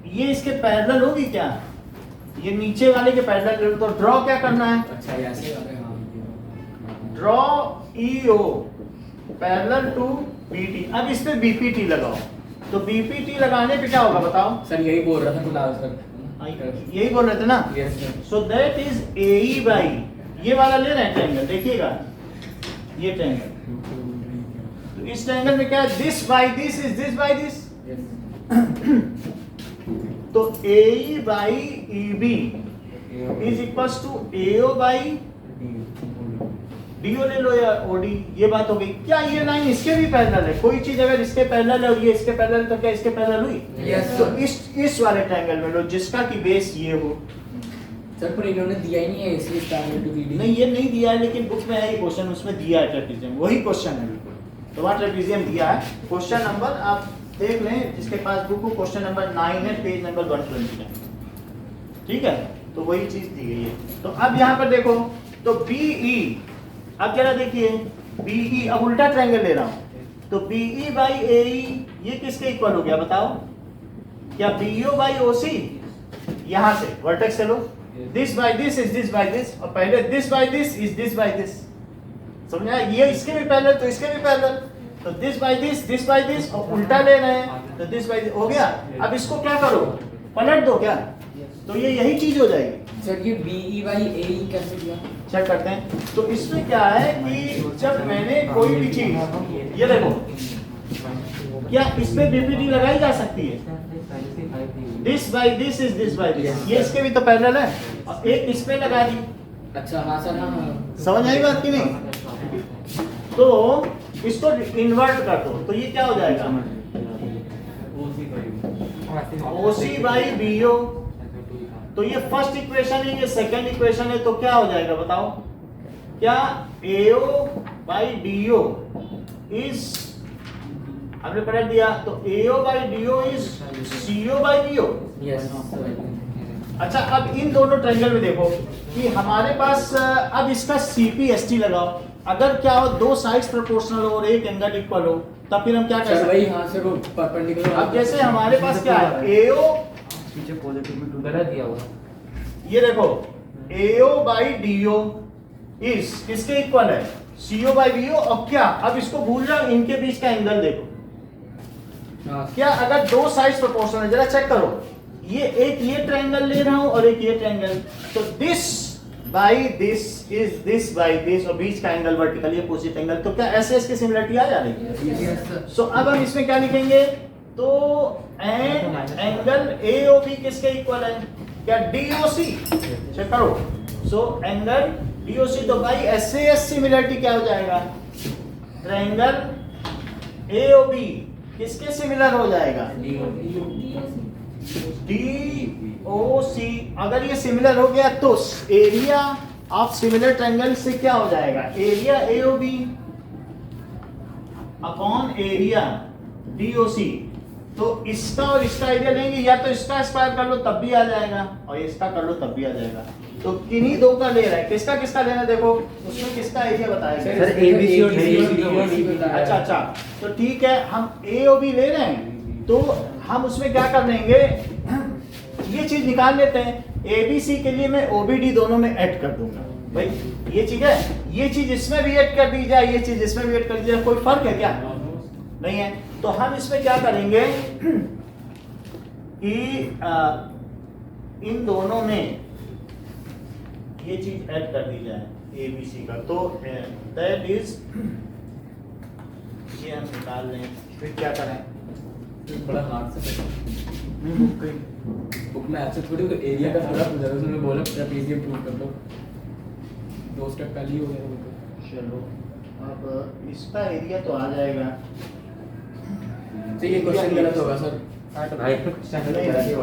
ये इसके पैरेलल होगी क्या, ये नीचे वाले के पैरेलल ले लो। तो ड्रॉ क्या करना है, अच्छा ये ऐसे वाले, हाँ। Draw EO parallel to BT। अब इस पे BPT लगाओ, तो BPT लगाने पे क्या होगा बताओ। सर यही बोल रहा था फिलहाल सर। यही बोल रहे थे ना। Yes sir. So that is AE by, ये वाला ले रहे हैं ट्रायंगल, देखिएगा ये ट्रायंगल, तो इस ट्रायंगल में क्या है, this by this is this by this, तो AE by EB is equals to AO by DO ले लो या OD। ये बात हो गई। क्या ये लाइन इसके भी पैरेलल है, कोई चीज अगर इसके पैरेलल है और ये इसके पैरेलल, तो क्या इसके पैरेलल हुई? Yes, तो sir। इस वाले ट्रायंगल में लो जिसका की बेस ये हो। सर पर इन्होंने दिया ही नहीं है AC पैरेलल टू BD। नहीं ये नहीं दिया है, लेकिन बुक में है ये क्वेश्चन, उसमें दिया है ट्रेपेजियम, वही क्वेश्चन है बिल्कुल। तो वहाँ ट्रेपेजियम दिया है, क्वेश्चन नंबर आप देख लें जिसके पास बुक हो, क्वेश्चन नंबर 9 है, पेज नंबर 120 है, ठीक है, तो वही चीज दी गई है। तो अब यहाँ पर देखो, तो BE, अब जरा देखिए BE, अब उल्टा ट्रायंगल ले रहा हूँ, तो BE बाई AE ये किसके इक्वल हो गया बताओ, क्या BO बाई OC, यहाँ से वर्टेक्स से लो, this by this is this by this, और पहले this by this is this by this, समझा, ये इसके भी पैरेलल तो इसके भी पैरेलल, तो this by this by this, और उल्टा ले रहे हैं तो दिस बाई दिस हो गया। अब इसको क्या करो, पलट दो क्या, तो ये यही चीज हो जाएगी। सर ये BE बाई AE कैसे दिया? चेक करते हैं। तो इसमें क्या है कि जब मैंने कोई भी चीज, ये देखो, क्या इस पे BPT लगाई जा सकती है, this by this is this by this, ये इसके भी तो पैरेलल है, और एक इस पे लगा दी, अच्छा हाँ सर, हाँ। समझ आई बात की नहीं? तो इसको इन्वर्ट कर दो, तो ये क्या हो जाएगा, OC बाई BO, तो ये फर्स्ट इक्वेशन है, ये सेकंड इक्वेशन है, तो क्या हो जाएगा बताओ, क्या AO बाई DO इज, आपने पलट दिया, तो AO by DO is CO by BO। Yes. अच्छा अब इन दोनों ट्रायंगल में देखो कि हमारे पास, अब इसका CPST लगाओ, अगर क्या हो दो साइड्स प्रोपोर्शनल हो और एक एंगल इक्वल हो, तब फिर हम क्या कर सर सकते वही हैं, हाँ सर, वो परपेंडिकुलर। अब जैसे हमारे पास क्या है, AO, पीछे पॉजिटिव में टू गलत दिया हुआ, ये देखो AO बाई DO इज किसके इक्वल है, CO बाई BO, और क्या, अब इसको भूल जाओ, इनके बीच का एंगल देखो, हाँ। क्या अगर दो साइड्स प्रोपोर्शनल है, जरा चेक करो, ये एक ये ट्रायंगल ले रहा हूं और एक ये ट्रायंगल, तो this by this is this by this, और बीच का एंगल वर्टिकल, ये अपोजिट एंगल, तो क्या ऐसे इसकी सिमिलरिटी आ जा रही है। सो अब हम इसमें क्या लिखेंगे, तो एंड एंगल AOB किसके इक्वल है, क्या DOC, चेक करो, सो एंगल DOC, तो भाई SAS सिमिलरिटी क्या हो जाएगा, ट्रायंगल AOB किसके सिमिलर हो जाएगा, DOC, अगर ये सिमिलर हो गया तो एरिया ऑफ सिमिलर ट्रायंगल से क्या हो जाएगा, area AOB upon area DOC, तो इसका और इसका एरिया लेंगे, या तो इसका स्क्वायर कर लो तब भी आ जाएगा, और इसका कर लो तब भी आ जाएगा, तो किन्हीं दो का ले रहा है, किसका किसका लेना, देखो उसमें किसका एरिया बताएगा, सर ABC और DOC। अच्छा, तो ठीक है, हम AOB ले रहे हैं, तो हम उसमें क्या कर लेंगे, ये चीज निकाल लेते हैं, ABC के लिए मैं OBD दोनों में ऐड कर दूंगा, भाई ये चीज है, ये चीज इसमें भी ऐड कर दी जाए, ये चीज इसमें भी ऐड कर दी जाए, कोई फर्क है क्या, नहीं है। तो हम इसमें क्या करेंगे कि इन दोनों में ये चीज ऐड कर दी जाए ABC का, तो दैट इज, ये हम निकाल लें, फिर क्या करें, बड़ा हार्ड से बुक में ऐसे थोड़ी एरिया का थोड़ा पूछा था, उसने बोला ट्रेपेजियम प्रूव कर दो, 2 स्टेप पहले ही हो गया उनको। चलो अब इसका एरिया तो आ जाएगा, तो ये क्वेश्चन गलत होगा सर।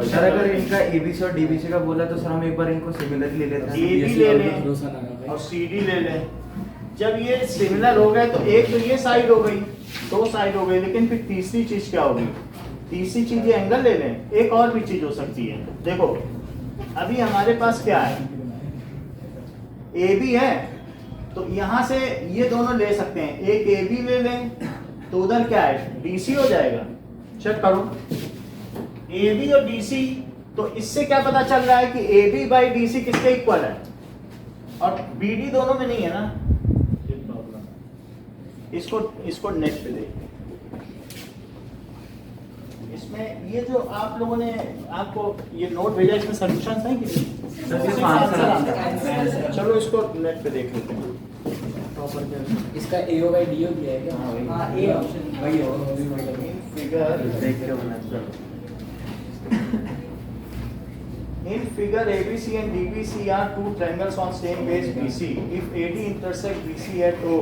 सर अगर इनका ABC और DBC का बोला तो सर हम एक बार इनको सिमिलरली ले लेते हैं। AB ले लें और CD ले लें, जब ये सिमिलर हो गए तो एक तो ये साइड हो गई, दो साइड हो गई, लेकिन फिर तीसरी चीज क्या होगी, तीसरी चीज ये एंगल ले लें, एक और भी चीज हो सकती है, देखो अभी हमारे पास क्या है, ए बी है, तो यहाँ से ये दोनों ले सकते हैं, एक ए बी ले लें तो उधर क्या है, डी सी हो जाएगा। चेक करो, ए बी और डी सी, तो इससे क्या पता चल रहा है कि A B by D C किसके इक्वल है, और बी डी दोनों में नहीं है ना, ये प्रॉब्लम है। इसको नेट पे देखिए, इसमें ये जो आप लोगों ने आपको ये नोट भेजा, इसमें सॉल्यूशंस हैं कि नहीं? आंसर। चलो इसको नेट पे देख लेते हैं। इसका AO by DO दिया है क्या? हाँ, ए ऑप्शन वही होगा। फिगर देख के होना चलो। In figure ABC and DBC are two triangles on same base BC. If AD intersect BC at O,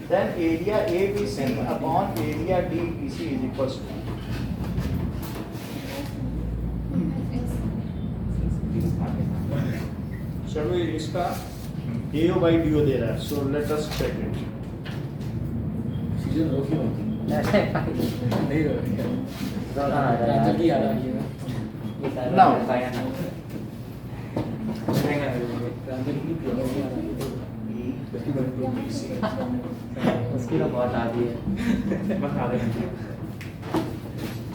then area ABC upon area DBC is equals to. चलो ये इसका AO by DO दे रहा है, so let us check it. Season हो क्यों? नहीं हो रहा है। जल्दी आ रहा है ये। Now. ट्रांजल की प्रॉब्लम आ रही है। उसकी तो बहुत आती है, बस आधे घंटे।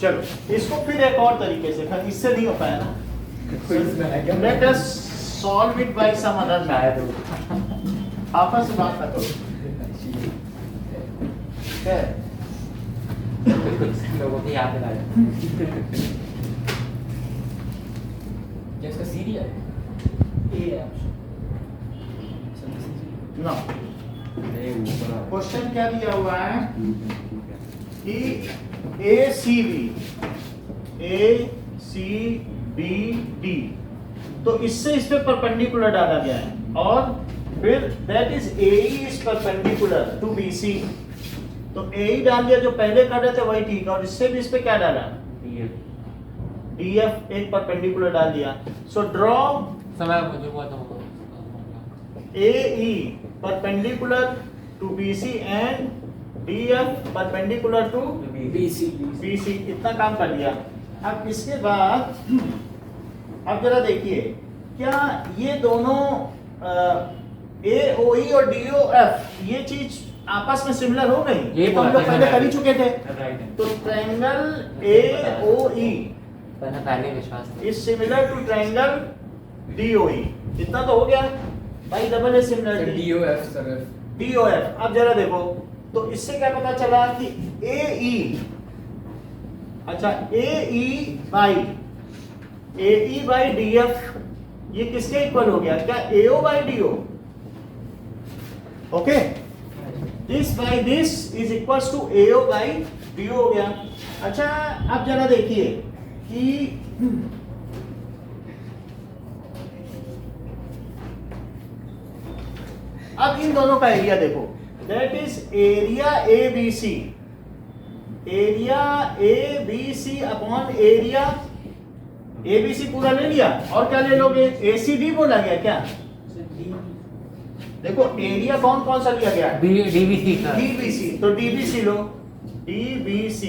चलो इसको फिर एक और तरीके से, फिर इससे नहीं हो पाया ना, let us solve it by some other method. आपस में बात ना करो, ठीक है? लोगों की याद दिला दे। क्या इसका सी दिया है? A option. ना क्वेश्चन क्या दिया हुआ है कि ए सी बी डी, तो इससे इस पे परपेंडिकुलर डाला गया है, और फिर that is A is perpendicular to B C, तो ए ही डाल दिया, जो पहले कर रहे थे वही ठीक है, और इससे भी इस पे क्या डाला, डी एफ एक परपेंडिकुलर डाल दिया। सो ड्रॉ समय मुझे हुआ था AE perpendicular to BC and DF perpendicular to BC, इतना काम कर लिया। अब इसके बाद अब जरा देखिए, क्या ये दोनों AOE और DOF ये चीज आपस में सिमिलर हो गई? ये तो हम लोग पहले कर ही चुके थे। तो ट्रायंगल AOE पहले विश्वास था। Is similar to triangle DOE, इतना तो हो गया भाई, double A similarity DOF sir. DOF। अब जरा देखो, तो इससे क्या पता चला कि AE, अच्छा AE बाई DF ये किसके इक्वल हो गया, क्या AO by DO? Okay, this by this is equals to AO by DO हो गया। अच्छा अब जरा देखिए कि अब इन दोनों का एरिया देखो, that is area ABC, area ABC upon area ABC पूरा ले लिया, और क्या ले लोगे, ACD बोला गया क्या? देखो एरिया कौन कौन सा लिया गया, DBC का, DBC, तो DBC लो, DBC,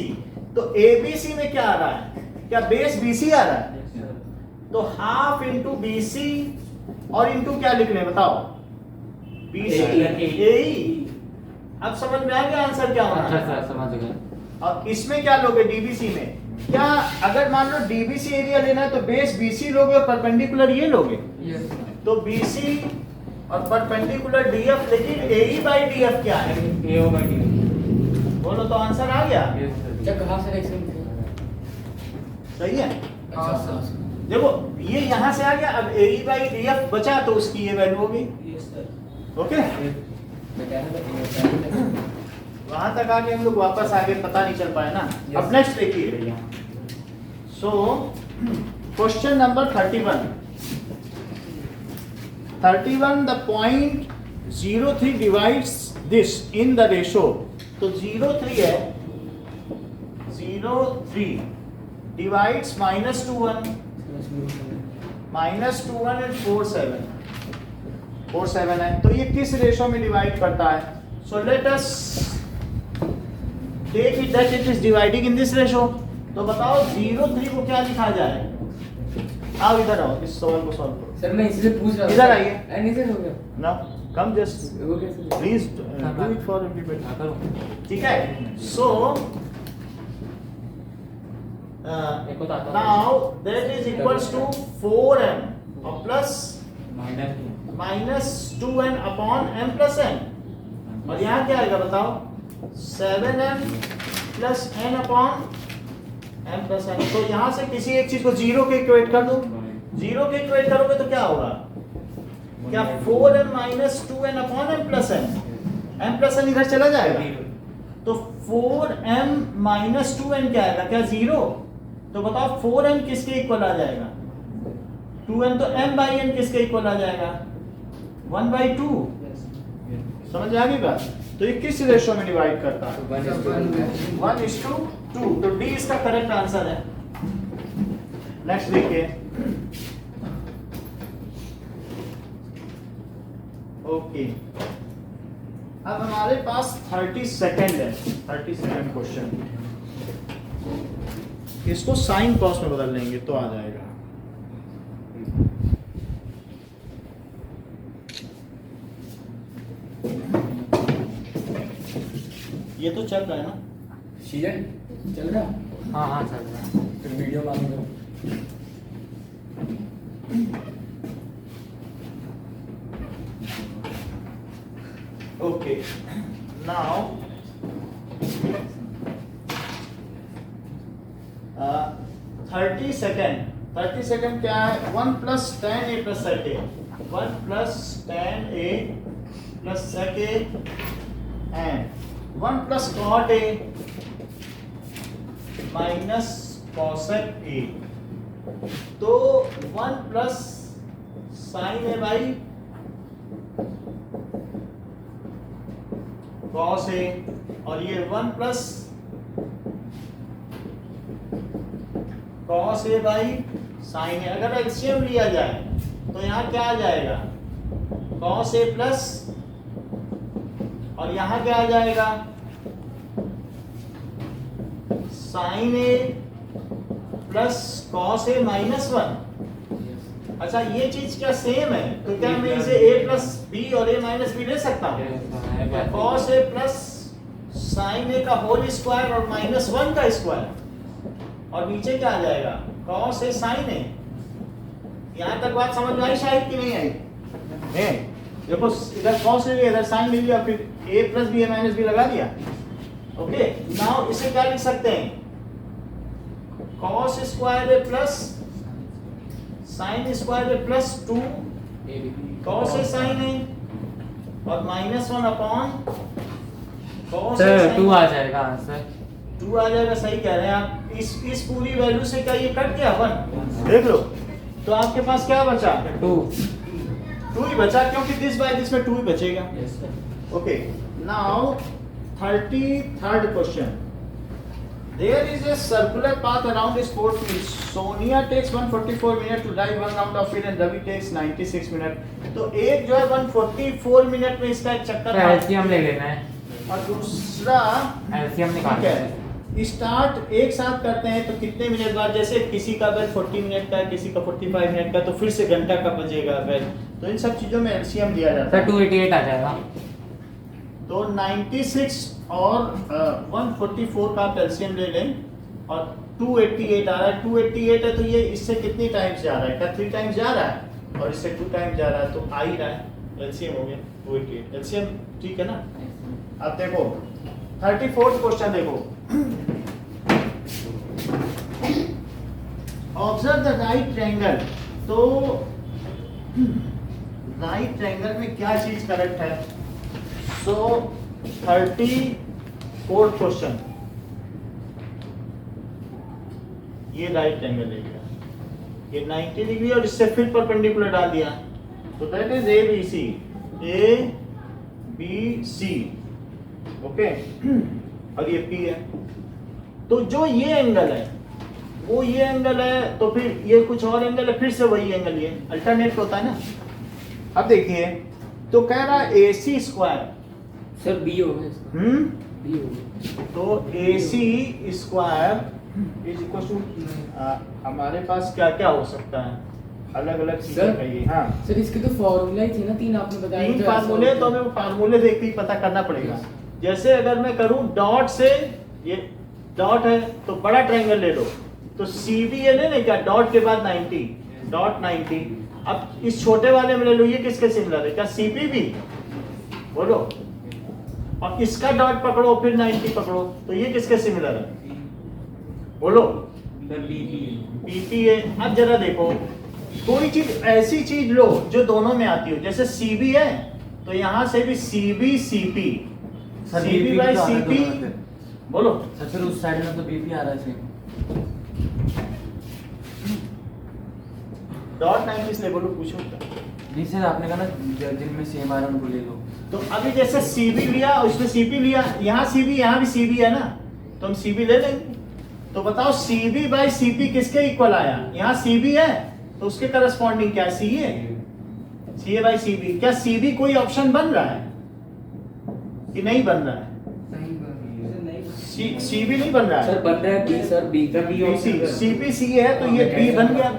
तो ABC में क्या आ रहा है, क्या बेस BC आ रहा है, तो हाफ इंटू BC और इंटू क्या लिख रहे हैं बताओ, BC AE। अब समझ में आ गया आंसर क्या होना अच्छा है? सर समझ गए। और इसमें क्या लोगे, DBC में क्या, अगर मान लो DBC एरिया लेना है तो बेस BC लोगे और परपेंडिकुलर ये लोगे, तो BC और परपेंडिकुलर DF, लेकिन AE बाई DF क्या है, AO by DO। बोलो तो आंसर आ गया। क्या कहाँ से एक्सेल सही है, अच्छा देखो ये यहाँ से आ गया, अब AE बाई DF बचा तो उसकी ये वैल्यू होगी। ओके, मैं कह रहा था वहां तक आके हम लोग वापस आगे पता नहीं चल पाया ना। अब नेक्स्ट देखिए, so question number 31 the point 03 divides this in the ratio, तो 03 है, 03 डिवाइड्स -21 एंड 47 है, तो ये किस रेशो में डिवाइड करता है? So let us take it that it is dividing in this ratio. तो बताओ 03 को क्या लिखा जाए, आओ इधर आओ, इस सवाल को सॉल्व करो। सर मैं इसलिए पूछ रहा था। इधर आइए। नहीं सर हो गया। नाउ कम जस्ट वो कैसे? Please do it for everybody. हाँ, करो। ठीक है, सो एक होता है। Now that is equals to 4m और plus minus -2n upon m plus n, और यहाँ क्या आएगा बताओ, 7m plus n upon m plus n। तो यहाँ से किसी एक चीज को जीरो के इक्वेट कर दो, जीरो के इक्वेट करोगे तो क्या होगा, क्या 4m minus 2n upon m plus n इधर चला जाएगा, तो 4m माइनस 2n क्या आएगा, क्या जीरो। तो बताओ 4m किसके इक्वल आ जाएगा, 2n तो m बाई n किसके इक्वल आ जाएगा, 1/2। समझ आ गई बात। तो ये किस रेशो में डिवाइड करता है, 1:2। तो डी इसका करेक्ट आंसर है। नेक्स्ट देखिए, ओके अब हमारे पास 30 सेकेंड है, 30 सेकेंड क्वेश्चन। इसको साइन कॉस में बदल लेंगे तो आ जाएगा। ये तो चल रहा है ना, सीजन चल रहा? हाँ हाँ चल रहा है। फिर वीडियो मांगूंगा। ओके नाउ 30 सेकेंड क्या है, 1 plus tan a plus sec a, 1 plus tan a plus sec a and 1 plus cot a minus cosec a। तो 1 plus sin a by cos a, और ये 1 plus cos a by sin a। अगर LCM लिया जाए तो यहाँ क्या आ जाएगा, cos a प्लस, और यहाँ क्या आ जाएगा, sin a plus cos a minus 1। अच्छा ये चीज क्या सेम है, तो क्या मैं इसे a प्लस b और a माइनस b ले सकता हूँ, cos a plus sin a का होल स्क्वायर और माइनस 1 का स्क्वायर, और नीचे क्या आ जाएगा, cos a sin a। यहाँ तक बात समझ में आई शायद कि नहीं आई? देखो इधर cos ले लिया, इधर sin ले लिया, फिर a plus b a minus b लगा दिया। ओके नाउ इसे क्या लिख सकते हैं, cos square a plus sin square a plus 2 cos a sin a और minus 1 upon cos a sir sin 2 a। आ जाएगा आंसर। 2 आ जाएगा, सही कह रहे हैं आप। इस पूरी वैल्यू से क्या ये कट गया 1, देख लो। तो आपके पास क्या बचा, 2 ही बचा, क्योंकि दिस बाय दिस में 2 ही बचेगा। Okay now 33rd question. There is a circular path around a sport field. Sonia takes 144 minutes to drive one round of field and Ravi takes 96 minutes. तो एक जो है 144 मिनट में इसका एक चक्कर मार, एलसीएम ले लेना है, और दूसरा एलसीएम ठीक निकालना है। है, स्टार्ट एक साथ करते हैं तो कितने मिनट बाद, जैसे किसी का बेल 40 मिनट का है, किसी का 45 मिनट का, तो फिर से घंटा का बजेगा बेल। तो इन सब चीजों में एलसीएम दिया जाता सर है। 288 आ जाएगा। तो 96 और 144 का आप एलसीएम ले लें, और 288 आ रहा है, 288 है तो ये इससे कितनी टाइम्स जा रहा है, क्या 3 टाइम्स जा रहा है, और इससे 2 टाइम्स जा रहा है, तो आ ही रहा है, एलसीएम हो गया 288। एलसीएम ठीक है ना। अब देखो 34th क्वेश्चन देखो, ऑब्जर्व द राइट ट्रायंगल। तो राइट ट्रायंगल में क्या चीज करेक्ट है, सो 34th क्वेश्चन, ये राइट ट्रायंगल ले लिया, ये 90 डिग्री और इससे फिर परपेंडिकुलर डाल दिया, तो that is A B C. Okay और ये पी है, तो जो ये एंगल है वो ये एंगल है, तो फिर ये कुछ और एंगल है, फिर से वही एंगल, ये अल्टरनेट होता है ना। अब देखिए तो कह रहा है ए सी स्क्वायर, सर बी हो गया इसका। बी हो गया। तो ए सी स्क्वायर इज इक्वल टू हमारे पास क्या क्या हो सकता है, अलग अलग चीजें सर, कहिए। हाँ, सर इसके तो फॉर्मूला ही थे ना 3 आपने बताया। तीन तो ऐसा फार्मूले, तो होता है। हमें फार्मूले देख के ही पता करना पड़ेगा। जैसे अगर मैं करूं डॉट से, ये डॉट है तो बड़ा ट्रायंगल ले लो, तो सी बी ये ले क्या, डॉट के बाद 90, डॉट 90। अब इस छोटे वाले में ले लो, ये किसके सिमिलर है, क्या सी पी भी, बोलो। और इसका डॉट पकड़ो फिर 90 पकड़ो, तो ये किसके सिमिलर है, बोलो। पीपी है। अब जरा देखो, कोई चीज ऐसी चीज लो जो दोनों में आती हो, जैसे सीबी है तो यहां से भी CB CP, CB by CP, बोलो। सर फिर उस साइड में तो बीपी आ रहा है सेम। डॉट 90 इसलिए बोलो, पूछो। नहीं सर आपने कहा ना जिनमें सेम आ रहा है उनको ले लो। तो अभी जैसे सीबी लिया और इसमें सीपी लिया, यहाँ सीबी यहाँ भी सीबी है ना, तो हम सीबी ले लेंगे। तो बताओ सीबी बाई सीपी किसके इक्वल आया, यहाँ सीबी है तो उसके करस्पॉन्डिंग क्या सी है, सी ए बाई सीबी। क्या सीबी कोई ऑप्शन बन रहा है कि नहीं बन रहा है, सीबी नहीं बन रहा सर है, बन रहा है बी, सर बी का बी सीपी सी है तो ये बी बन गया।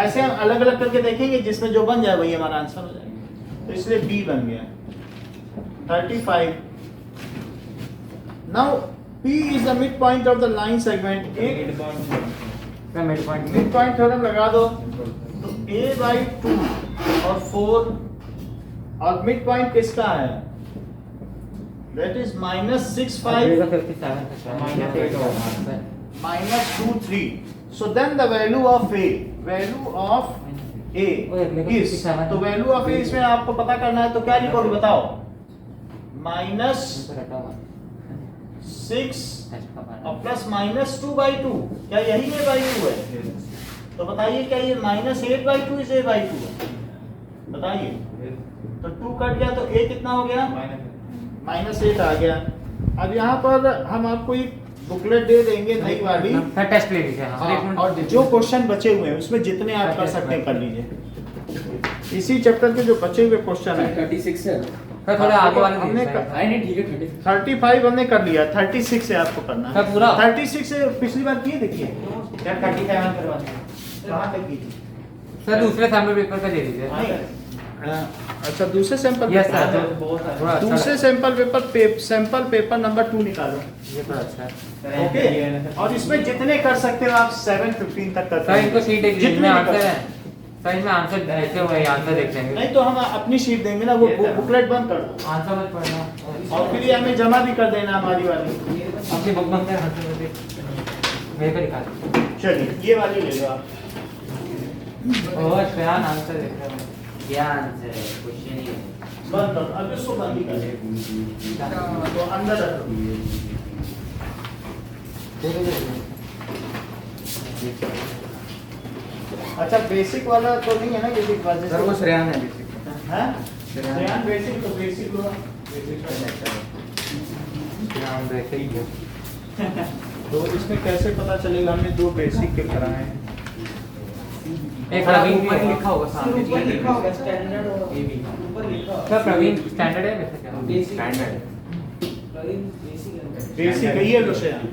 ऐसे हम अलग अलग करके देखेंगे, जिसमें जो बन जाए वही हमारा आंसर हो जाएगा, तो इसलिए बी बन गया 35। Now P is the midpoint of the line segment। एक मिड पॉइंट midpoint थ्योरम लगा दो, तो a by 2 और 4, और midpoint किसका है, that is -6, 5 -2, 3। So then the value of a is, तो value of a इसमें आपको पता करना है, तो क्या लिखोगे बताओ, -6 और प्लस -2/2, क्या यही a/2 है, तो बताइए क्या ये -8/2 इज a/2 है, बताइए। तो 2 कट गया तो a कितना हो गया, -8 आ गया। अब यहाँ पर हम आपको एक बुकलेट दे देंगे नई वाली, सर टेस्ट ले लीजिए। हाँ। और जो क्वेश्चन बचे हुए हैं उसमें जितने आप कर सकते हैं कर लीजिए। इसी चैप्टर के जो बचे हुए क्वेश्चन है 36 है सर थोड़ा आगे वाले हमने दीजिए, सर। नहीं ठीक है 36। 35 हमने कर लिया, 36 से आपको करना है। सर, पूरा? 36 से पिछली बार किए, देखिए सर 37 करवा दीजिए। कहाँ तक की थी? सर दूसरे सैम्पल पेपर का दे दीजिए। नहीं, अच्छा दूसरे सैंपल यस पेपर, सर, थोड़ा अच्छा दूसरे sample paper sample paper number 2 निकालो, ये तो अच्छा है। ओके। और इसमें जितने कर सकते हो आप 7-15 तक कर सर इनको शीट एक जितने में भी आंसर कर है, सर इसमें आंसर ऐसे हुए आंसर देख लेंगे। नहीं तो हम अपनी शीट देंगे ना, वो बुकलेट बंद कर दो आंसर मत पढ़ना और फिर ये हमें जमा भी कर देना हमारी वाली। अपनी बुक बंद कर, हंसते हंसते मेरे पे दिखा दो। चलिए ये वाली ले लो आप। ओह श्रेयान आंसर देख रहे हो। क्या आंसर है, क्वेश्चन ही है। बंद कर, अब इसको बंद ही कर दो, तो अंदर रख दो। अच्छा बेसिक वाला तो नहीं है ना, ये दिख बात सर वो श्रेयान है बेसिक। हैं, श्रेयान बेसिक, तो बेसिक लो, बेसिक का लेक्चर श्रेयान वैसे ही है। तो इसमें कैसे पता चलेगा, हमने 2 बेसिक के कराए हैं। एक प्रवीण भी ऊपर है। लिखा होगा सामने ऊपर लिखा होगा स्टैंडर्ड और AB। ऊपर लिखा होगा सर प्रवीण स्टैंडर्ड है वैसे क्या? बेसिक स्टैंडर्ड बेसिक है ये लो श्रेयान,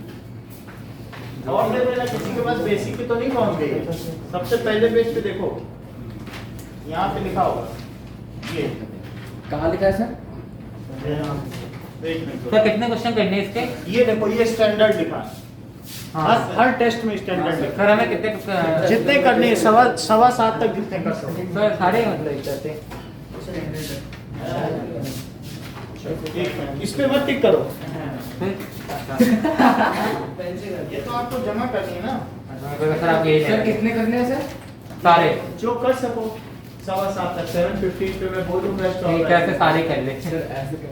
और ले लेना, किसी के पास बेसिक की तो नहीं पहुंच गई है। सबसे पहले पेज पे देखो, यहाँ पे लिखा होगा ये, कहाँ लिखा है सर? एक मिनट सर कितने क्वेश्चन करने हैं इसके? ये देखो, ये स्टैंडर्ड लिखा है। हर टेस्ट में स्टैंडर्ड लिखा सर हमें कितने है। जितने करने हैं, 7.25 तक जितने कर सकते हैं। सर सारे मतलब एक करते एक मिनट, इस पे मत टिक करो, पेंसिल ये तो आपको जमा करनी है ना, सर आप यही सर कितने करने हैं सर? सारे जो कर सको 7.25 तक। 7:15 पे मैं बोलूंगा ठीक है, ऐसे सारे कर ले। सर ऐसे कर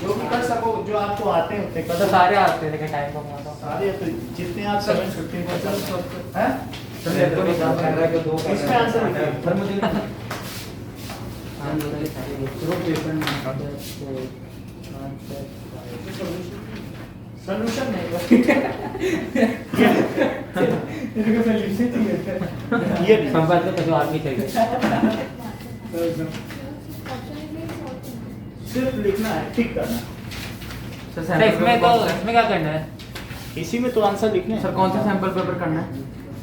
जो भी कर सको, जो आपको आते हैं उतने कर तो दो। सारे आते हैं लेकिन टाइम कम होता है। सारे तो जितने आप 7:15 कर सकते हैं। सर मेरे को नहीं काम कर रहा है कि 2 इसमें आंसर लिखिए। सर मुझे सॉल्यूशन नहीं बस ये नहीं। संपर्क में कुछ और भी चाहिए। सिर्फ लिखना है, ठीक करना। सर सर इसमें तो इसमें क्या करना है? इसी में तो आंसर लिखने हैं। सर कौन सा सैंपल पेपर करना है?